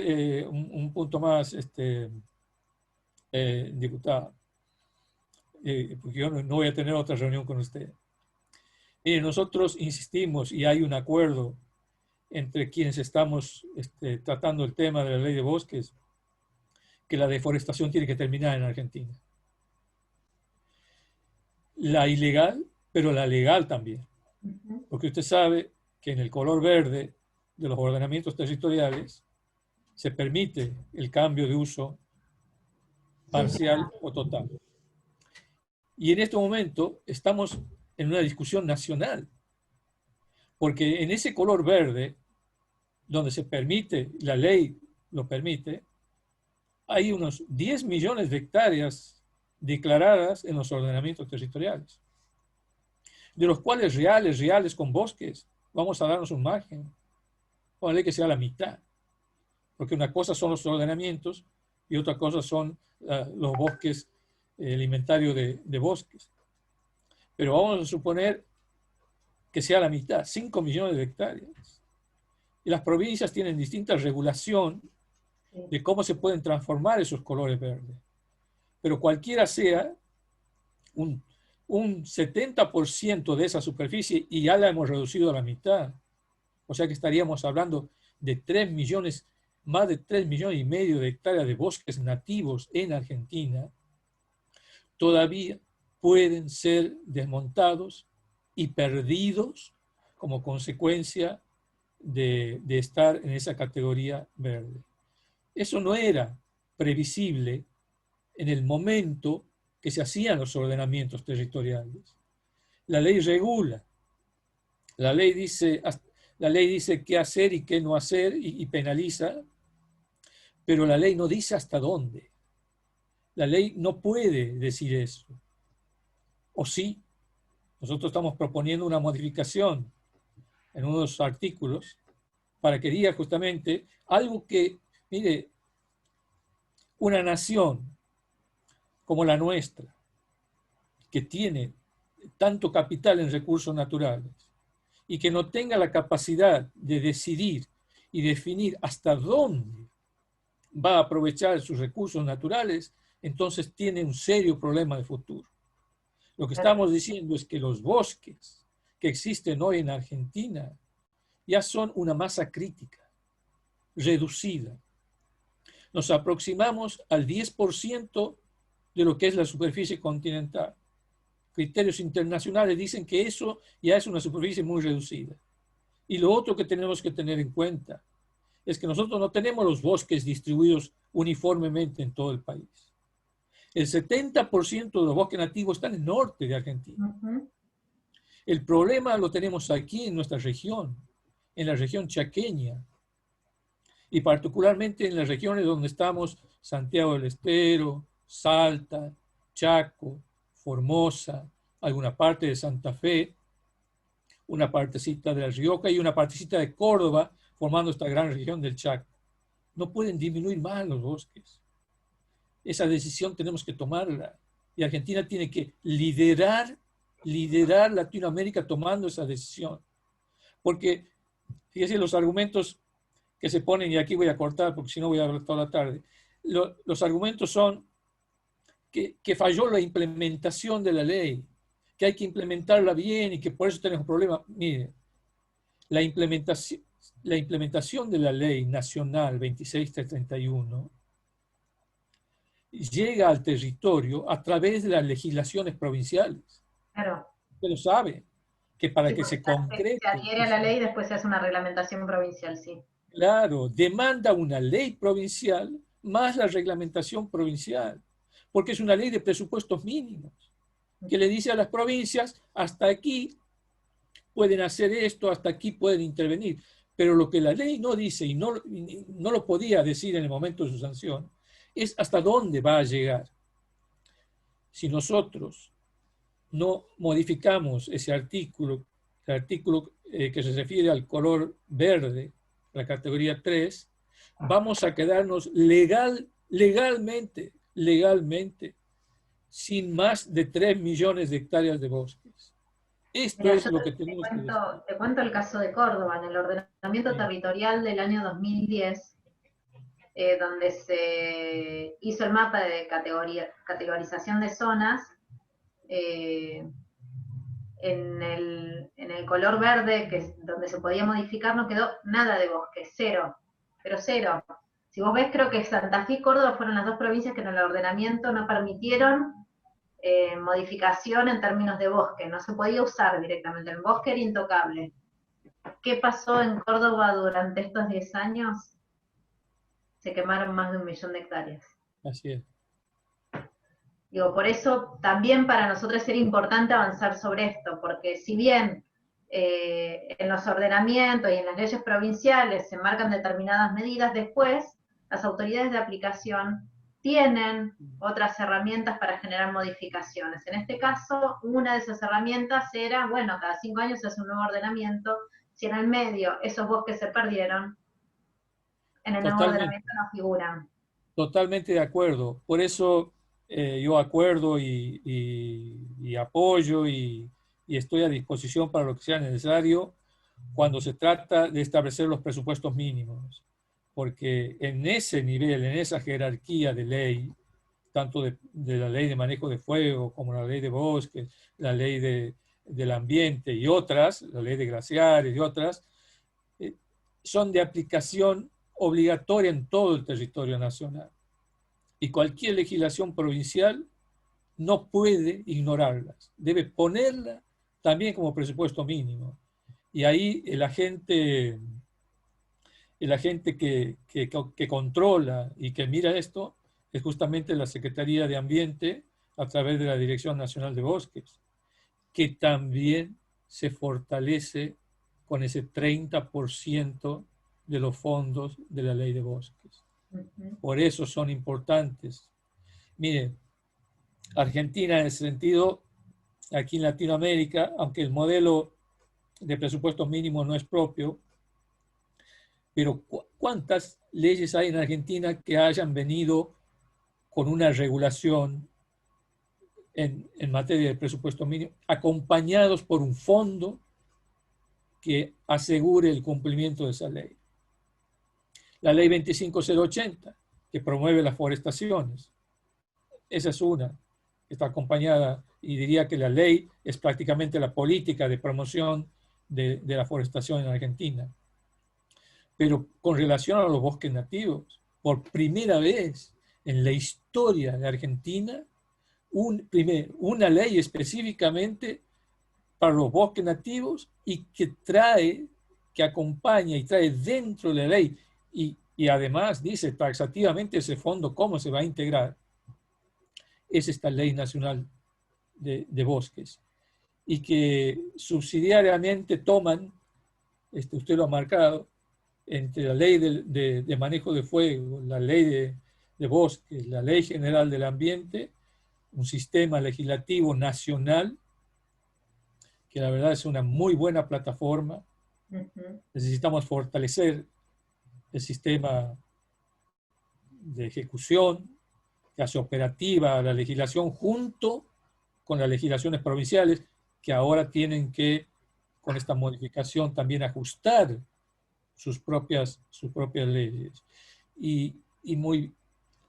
un punto más, diputada, porque yo no voy a tener otra reunión con usted. Nosotros insistimos, y hay un acuerdo entre quienes estamos tratando el tema de la ley de bosques, que la deforestación tiene que terminar en Argentina. La ilegal, pero la legal también. Porque usted sabe que en el color verde de los ordenamientos territoriales se permite el cambio de uso parcial o total. Y en este momento estamos en una discusión nacional, porque en ese color verde, donde se permite, la ley lo permite, hay unos 10 millones de hectáreas declaradas en los ordenamientos territoriales, de los cuales reales con bosques, vamos a darnos un margen, ponle que sea la mitad, porque una cosa son los ordenamientos y otra cosa son los bosques, el inventario de bosques. Pero vamos a suponer que sea la mitad, 5 millones de hectáreas. Y las provincias tienen distinta regulación de cómo se pueden transformar esos colores verdes. Pero cualquiera sea un 70% de esa superficie, y ya la hemos reducido a la mitad. O sea que estaríamos hablando de 3 millones, más de 3 millones y medio de hectáreas de bosques nativos en Argentina, todavía pueden ser desmontados y perdidos como consecuencia de estar en esa categoría verde. Eso no era previsible en el momento que se hacían los ordenamientos territoriales. La ley regula, la ley dice qué hacer y qué no hacer y penaliza, pero la ley no dice hasta dónde. La ley no puede decir eso. O sí, nosotros estamos proponiendo una modificación en unos artículos para que diga justamente algo que, mire, una nación como la nuestra, que tiene tanto capital en recursos naturales y que no tenga la capacidad de decidir y definir hasta dónde va a aprovechar sus recursos naturales, entonces tiene un serio problema de futuro. Lo que estamos diciendo es que los bosques que existen hoy en Argentina ya son una masa crítica, reducida. Nos aproximamos al 10% de lo que es la superficie continental. Criterios internacionales dicen que eso ya es una superficie muy reducida. Y lo otro que tenemos que tener en cuenta es que nosotros no tenemos los bosques distribuidos uniformemente en todo el país. El 70% de los bosques nativos están en el norte de Argentina. El problema lo tenemos aquí en nuestra región, en la región chaqueña, y particularmente en las regiones donde estamos, Santiago del Estero, Salta, Chaco, Formosa, alguna parte de Santa Fe, una partecita de La Rioja y una partecita de Córdoba, formando esta gran región del Chaco. No pueden disminuir más los bosques. Esa decisión tenemos que tomarla. Y Argentina tiene que liderar Latinoamérica tomando esa decisión. Porque, fíjense los argumentos que se ponen, y aquí voy a cortar porque si no voy a hablar toda la tarde. Los argumentos son que falló la implementación de la ley, que hay que implementarla bien y que por eso tenemos problemas. Mire, la implementación de la ley nacional 26331 llega al territorio a través de las legislaciones provinciales. Claro. Usted lo sabe, que para que se concrete... Se adhiere a la ley y después se hace una reglamentación provincial, sí. Claro, demanda una ley provincial más la reglamentación provincial, porque es una ley de presupuestos mínimos, que le dice a las provincias, hasta aquí pueden hacer esto, hasta aquí pueden intervenir. Pero lo que la ley no dice, y no lo podía decir en el momento de su sanción, es hasta dónde va a llegar. Si nosotros no modificamos ese artículo, el artículo que se refiere al color verde, la categoría 3, vamos a quedarnos legalmente, sin más de 3 millones de hectáreas de bosques. Esto Mira, es lo que tenemos que decir. Te cuento el caso de Córdoba. En el ordenamiento territorial del año 2010, donde se hizo el mapa de categorización de zonas, en el color verde, que es donde se podía modificar, no quedó nada de bosque, cero, pero cero. Si vos ves, creo que Santa Fe y Córdoba fueron las dos provincias que en el ordenamiento no permitieron modificación en términos de bosque, no se podía usar directamente, el bosque era intocable. ¿Qué pasó en Córdoba durante estos 10 años? Se quemaron más de 1 millón de hectáreas. Así es. Digo, por eso también para nosotros era importante avanzar sobre esto, porque si bien en los ordenamientos y en las leyes provinciales se marcan determinadas medidas, después las autoridades de aplicación tienen otras herramientas para generar modificaciones. En este caso, una de esas herramientas era, bueno, cada 5 años se hace un nuevo ordenamiento, si en el medio esos bosques se perdieron, en el nuevo ordenamiento no figuran. Totalmente de acuerdo. Por eso yo acuerdo y apoyo y estoy a disposición para lo que sea necesario cuando se trata de establecer los presupuestos mínimos. Porque en ese nivel, en esa jerarquía de ley, tanto de la ley de manejo de fuego como la ley de bosques, la ley del ambiente y otras, la ley de glaciares y otras, son de aplicación obligatoria en todo el territorio nacional. Y cualquier legislación provincial no puede ignorarlas, debe ponerla también como presupuesto mínimo. Y ahí el agente que controla y que mira esto es justamente la Secretaría de Ambiente a través de la Dirección Nacional de Bosques, que también se fortalece con ese 30% de los fondos de la Ley de Bosques. Por eso son importantes. Miren, Argentina en ese sentido, aquí en Latinoamérica, aunque el modelo de presupuestos mínimos no es propio, pero ¿cuántas leyes hay en Argentina que hayan venido con una regulación en materia de presupuesto mínimo, acompañados por un fondo que asegure el cumplimiento de esa ley? La ley 25080, que promueve las forestaciones. Esa es una, está acompañada, y diría que la ley es prácticamente la política de promoción de la forestación en Argentina. Pero con relación a los bosques nativos, por primera vez en la historia de Argentina, una ley específicamente para los bosques nativos y que acompaña y trae dentro de la ley y además dice taxativamente ese fondo cómo se va a integrar. Es esta Ley Nacional de Bosques. Y que subsidiariamente toman, usted lo ha marcado, entre la Ley de Manejo de Fuego, la Ley de Bosques, la Ley General del Ambiente, un sistema legislativo nacional que la verdad es una muy buena plataforma. Necesitamos fortalecer el sistema de ejecución que hace operativa la legislación junto con las legislaciones provinciales que ahora tienen que, con esta modificación, también ajustar sus propias leyes. Y muy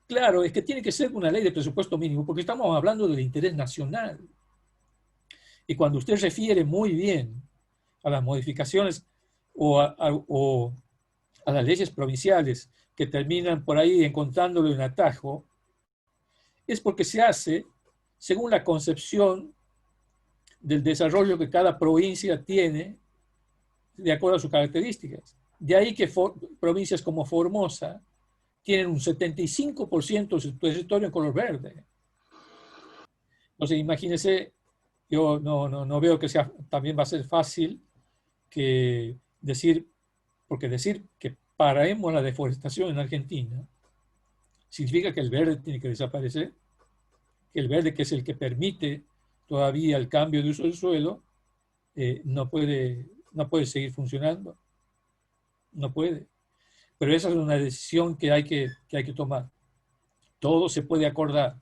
claro, es que tiene que ser una ley de presupuesto mínimo porque estamos hablando del interés nacional. Y cuando usted refiere muy bien a las modificaciones o a las leyes provinciales que terminan por ahí encontrándole un atajo, es porque se hace según la concepción del desarrollo que cada provincia tiene de acuerdo a sus características. De ahí que provincias como Formosa tienen un 75% de su territorio en color verde. Entonces, imagínense, yo no veo que también va a ser fácil porque decir que paremos la deforestación en Argentina significa que el verde tiene que desaparecer, que el verde, que es el que permite todavía el cambio de uso del suelo, no puede seguir funcionando. No puede. Pero esa es una decisión que hay que tomar. Todo se puede acordar,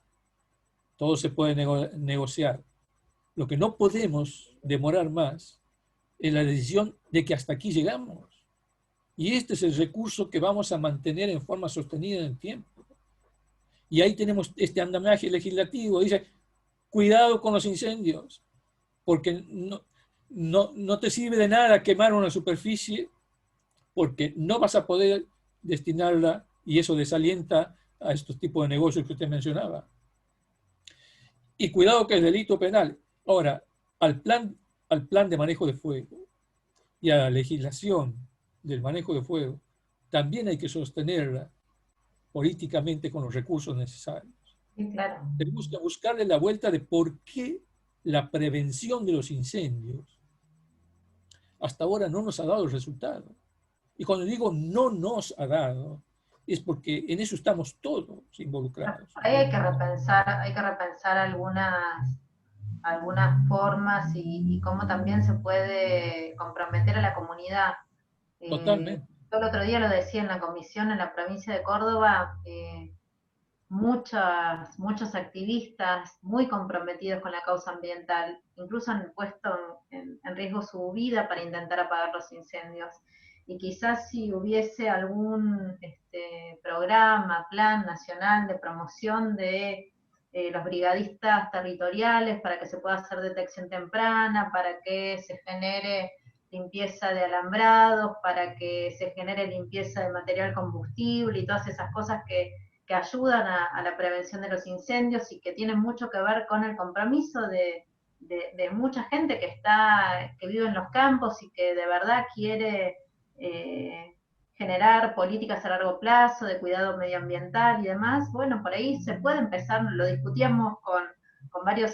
todo se puede negociar. Lo que no podemos demorar más es la decisión de que hasta aquí llegamos. Y este es el recurso que vamos a mantener en forma sostenida en el tiempo. Y ahí tenemos este andamiaje legislativo. Dice, cuidado con los incendios, porque no te sirve de nada quemar una superficie porque no vas a poder destinarla y eso desalienta a estos tipos de negocios que usted mencionaba. Y cuidado que es delito penal. Ahora, al plan de manejo de fuego y a la legislación del manejo de fuego, también hay que sostenerla políticamente con los recursos necesarios. Sí, claro. Tenemos que buscarle la vuelta de por qué la prevención de los incendios hasta ahora no nos ha dado el resultado. Y cuando digo no nos ha dado, es porque en eso estamos todos involucrados. Ahí hay que repensar algunas formas y cómo también se puede comprometer a la comunidad. Totalmente. Yo el otro día lo decía en la comisión en la provincia de Córdoba, muchos activistas muy comprometidos con la causa ambiental, incluso han puesto en riesgo su vida para intentar apagar los incendios. Y quizás si hubiese algún programa, plan nacional de promoción de los brigadistas territoriales para que se pueda hacer detección temprana, para que se genere limpieza de alambrados, para que se genere limpieza de material combustible y todas esas cosas que ayudan a la prevención de los incendios y que tienen mucho que ver con el compromiso de mucha gente que vive en los campos y que de verdad quiere generar políticas a largo plazo de cuidado medioambiental y demás. Bueno, por ahí se puede empezar, lo discutíamos con varios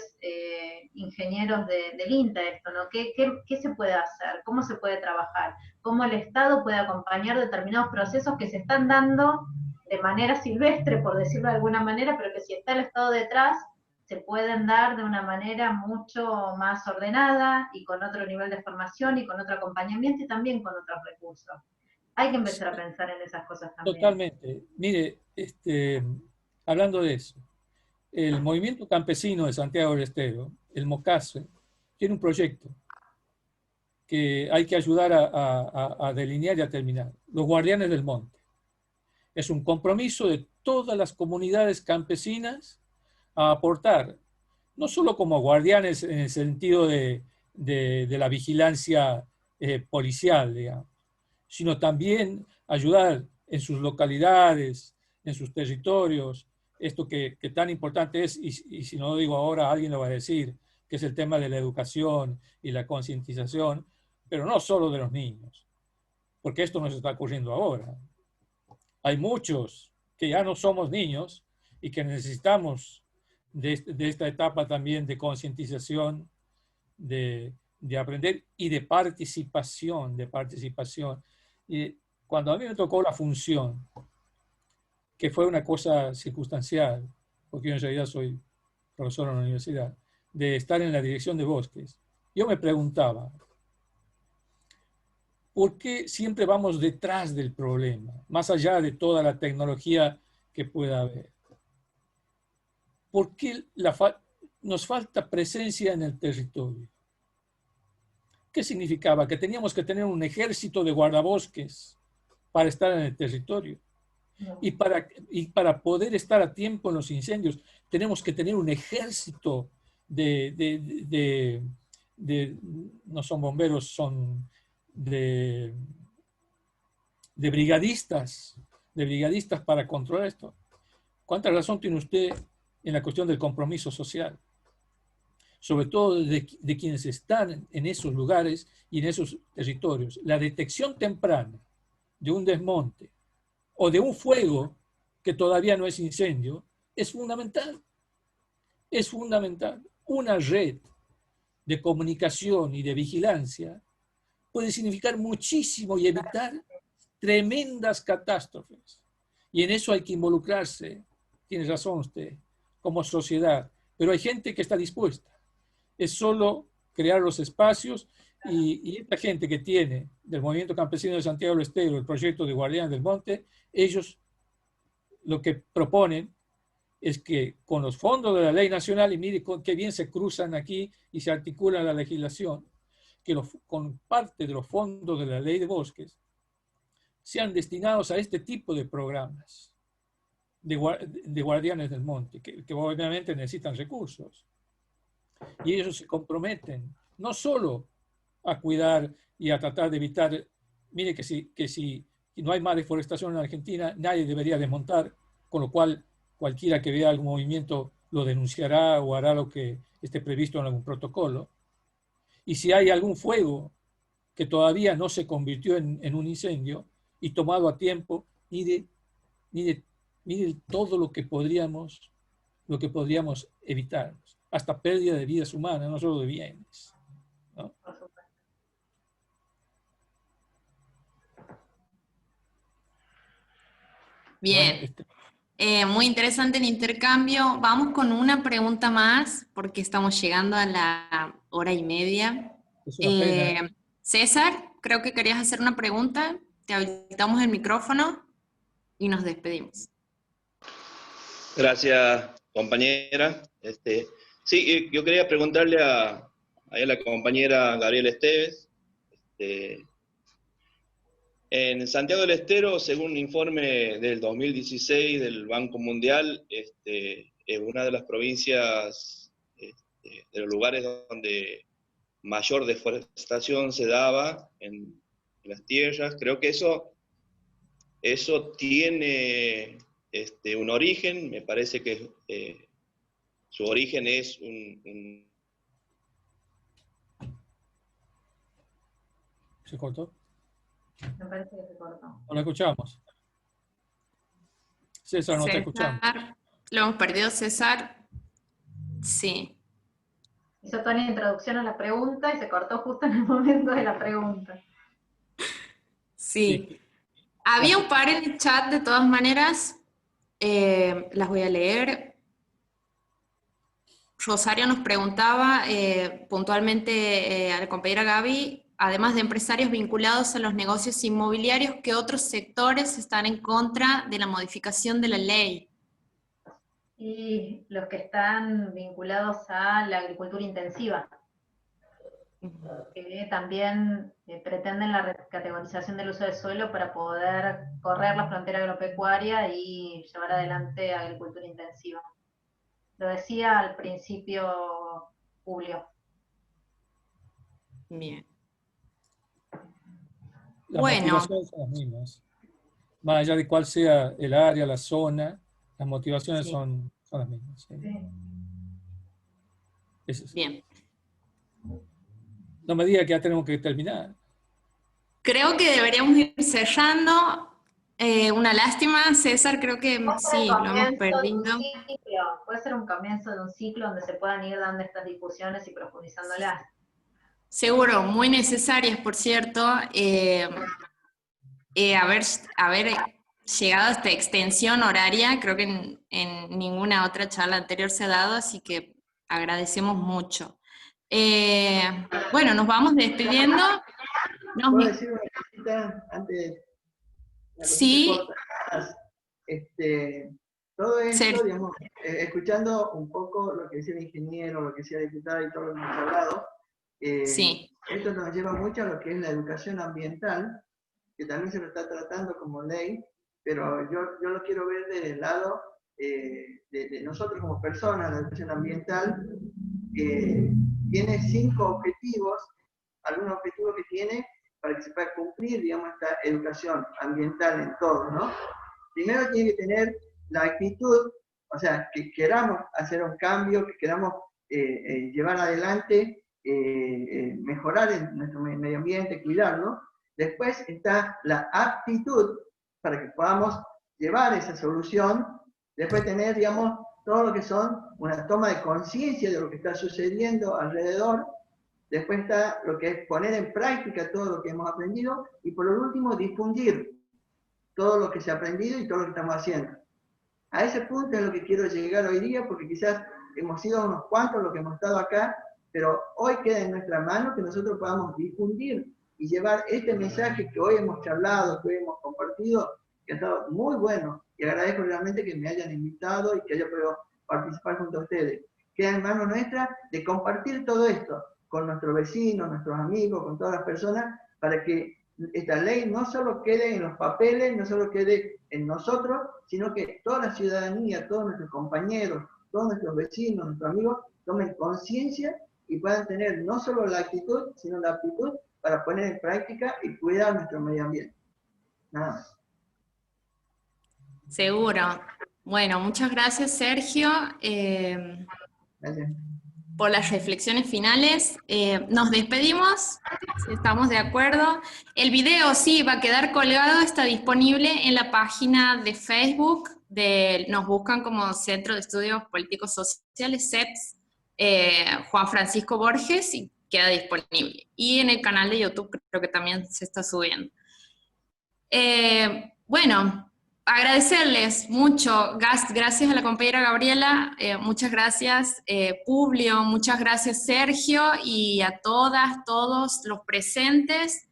ingenieros del INTA esto, ¿no? ¿Qué se puede hacer? ¿Cómo se puede trabajar? ¿Cómo el Estado puede acompañar determinados procesos que se están dando de manera silvestre, por decirlo de alguna manera, pero que si está el Estado detrás, se pueden dar de una manera mucho más ordenada y con otro nivel de formación y con otro acompañamiento y también con otros recursos. Hay que empezar a pensar en esas cosas también. Totalmente. Mire, hablando de eso, el movimiento campesino de Santiago del Estero, el MOCASE, tiene un proyecto que hay que ayudar a delinear y a terminar. Los Guardianes del Monte. Es un compromiso de todas las comunidades campesinas a aportar, no solo como guardianes en el sentido de la vigilancia policial, digamos, sino también ayudar en sus localidades, en sus territorios, esto que tan importante es, y si no lo digo ahora, alguien lo va a decir, que es el tema de la educación y la concientización, pero no solo de los niños, porque esto nos está ocurriendo ahora. Hay muchos que ya no somos niños y que necesitamos de esta etapa también de concientización, de aprender y de participación, Y cuando a mí me tocó la función, que fue una cosa circunstancial, porque yo en realidad soy profesor en la universidad, de estar en la dirección de bosques, yo me preguntaba, ¿por qué siempre vamos detrás del problema, más allá de toda la tecnología que pueda haber? ¿Por qué nos falta presencia en el territorio? ¿Qué significaba? Que teníamos que tener un ejército de guardabosques para estar en el territorio. Y para poder estar a tiempo en los incendios, tenemos que tener un ejército no son bomberos, son de brigadistas para controlar esto. ¿Cuánta razón tiene usted en la cuestión del compromiso social? Sobre todo de quienes están en esos lugares y en esos territorios. La detección temprana de un desmonte o de un fuego que todavía no es incendio es fundamental. Es fundamental. Una red de comunicación y de vigilancia puede significar muchísimo y evitar tremendas catástrofes. Y en eso hay que involucrarse, tiene razón usted, como sociedad. Pero hay gente que está dispuesta. Es solo crear los espacios y esta gente que tiene del Movimiento Campesino de Santiago del Estero, el proyecto de Guardianes del Monte, ellos lo que proponen es que con los fondos de la ley nacional, y mire qué bien se cruzan aquí y se articula la legislación, que con parte de los fondos de la ley de bosques sean destinados a este tipo de programas de guardianes del monte, que obviamente necesitan recursos. Y ellos se comprometen no solo a cuidar y a tratar de evitar, mire que si no hay más deforestación en Argentina, nadie debería desmontar, con lo cual cualquiera que vea algún movimiento lo denunciará o hará lo que esté previsto en algún protocolo. Y si hay algún fuego que todavía no se convirtió en un incendio y tomado a tiempo, mire todo lo que podríamos evitar, hasta pérdida de vidas humanas, no solo de bienes, ¿no? Bien. Bueno, muy interesante el intercambio. Vamos con una pregunta más, porque estamos llegando a la 1:30. Es una pena. César, creo que querías hacer una pregunta. Te habilitamos el micrófono y nos despedimos. Gracias, compañera. Sí, yo quería preguntarle a la compañera Gabriela Esteves. En Santiago del Estero, según un informe del 2016 del Banco Mundial, es una de las provincias, de los lugares donde mayor deforestación se daba en las tierras. Creo que eso tiene un origen, me parece que su origen es ¿Se cortó? Me parece que se cortó. No lo escuchamos. César, no te escuchamos. Lo hemos perdido, César. Sí. Hizo toda la introducción a la pregunta y se cortó justo en el momento de la pregunta. Sí. Había un par en el chat, de todas maneras. Las voy a leer. Rosario nos preguntaba puntualmente a la compañera Gaby, además de empresarios vinculados a los negocios inmobiliarios, ¿qué otros sectores están en contra de la modificación de la ley? Y los que están vinculados a la agricultura intensiva, que también pretenden la recategorización del uso del suelo para poder correr la frontera agropecuaria y llevar adelante agricultura intensiva. Lo decía al principio Julio. Bien. Las motivaciones son las mismas. Más allá de cuál sea el área, la zona, las motivaciones son las mismas. ¿Sí? Sí. Bien. No me diga que ya tenemos que terminar. Creo que deberíamos ir cerrando. Una lástima, César, creo que sí, lo hemos perdido. Puede ser un comienzo de un ciclo donde se puedan ir dando estas discusiones y profundizándolas. Seguro, muy necesarias, por cierto. Haber llegado a esta extensión horaria, creo que en ninguna otra charla anterior se ha dado, así que agradecemos mucho. Bueno, nos vamos despidiendo. ¿Puedo decir una cosita antes? Sí. Todo esto, digamos, escuchando un poco lo que decía el ingeniero, lo que decía el diputado y todo lo que hemos hablado, esto nos lleva mucho a lo que es la educación ambiental, que también se lo está tratando como ley, pero yo lo quiero ver desde el lado de nosotros como personas. La educación ambiental tiene 5 objetivos, algunos objetivos que tiene para que se pueda cumplir, digamos, esta educación ambiental en todo, ¿no? Primero tiene que tener la actitud, o sea, que queramos hacer un cambio, que queramos llevar adelante, mejorar en nuestro medio ambiente, cuidarlo. Después está la aptitud para que podamos llevar esa solución. Después tener, digamos, todo lo que son una toma de conciencia de lo que está sucediendo alrededor. Después está lo que es poner en práctica todo lo que hemos aprendido. Y por último, difundir todo lo que se ha aprendido y todo lo que estamos haciendo. A ese punto es lo que quiero llegar hoy día, porque quizás hemos sido unos cuantos los que hemos estado acá, pero hoy queda en nuestra mano que nosotros podamos difundir y llevar este mensaje que hoy hemos charlado, que hoy hemos compartido, que ha estado muy bueno. Y agradezco realmente que me hayan invitado y que haya podido participar junto a ustedes. Queda en manos nuestras de compartir todo esto con nuestros vecinos, nuestros amigos, con todas las personas, para que esta ley no solo quede en los papeles, no solo quede en nosotros, sino que toda la ciudadanía, todos nuestros compañeros, todos nuestros vecinos, nuestros amigos, tomen conciencia y puedan tener no solo la actitud, sino la aptitud para poner en práctica y cuidar nuestro medio ambiente. Nada más. Seguro. Bueno, muchas gracias, Sergio, Gracias. por las reflexiones finales. Nos despedimos, si estamos de acuerdo. El video sí va a quedar colgado, está disponible en la página de Facebook, nos buscan como Centro de Estudios Políticos Sociales, CEPS, Juan Francisco Borges, y queda disponible. Y en el canal de YouTube creo que también se está subiendo. Bueno, agradecerles mucho, gracias a la compañera Gabriela, muchas gracias Publio, muchas gracias Sergio, y a todas, todos los presentes.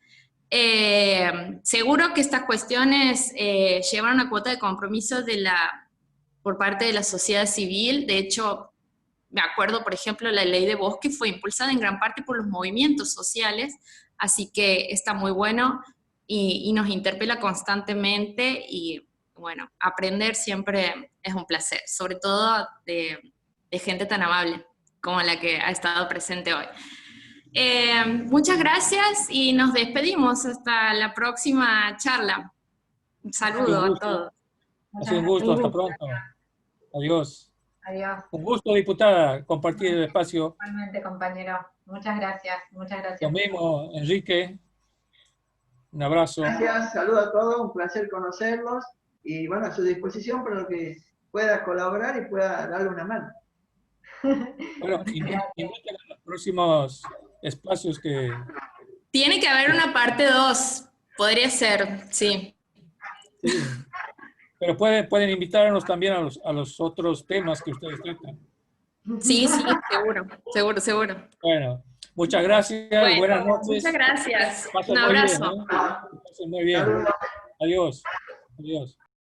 Seguro que estas cuestiones llevan una cuota de compromiso por parte de la sociedad civil. De hecho, me acuerdo, por ejemplo, la ley de bosque fue impulsada en gran parte por los movimientos sociales, así que está muy bueno y nos interpela constantemente, y bueno, aprender siempre es un placer, sobre todo de gente tan amable como la que ha estado presente hoy. Muchas gracias y nos despedimos hasta la próxima charla. Un saludo a todos. Ha sido un gusto, hasta pronto. Adiós. Adiós. Un gusto, diputada, compartir el espacio. Igualmente, compañero. Muchas gracias. Muchas gracias. Lo mismo, Enrique. Un abrazo. Gracias, saludos a todos, un placer conocerlos y bueno, a su disposición para lo que pueda colaborar y pueda darle una mano. Bueno, inviten a los próximos espacios que... Tiene que haber una parte 2, podría ser, sí. Sí. Pero pueden invitarnos también a los otros temas que ustedes tratan. Sí, seguro. Bueno, muchas gracias, bueno, buenas noches. Muchas gracias. Pasen Un muy abrazo. bien, ¿eh? Pasen muy bien. Adiós. Adiós.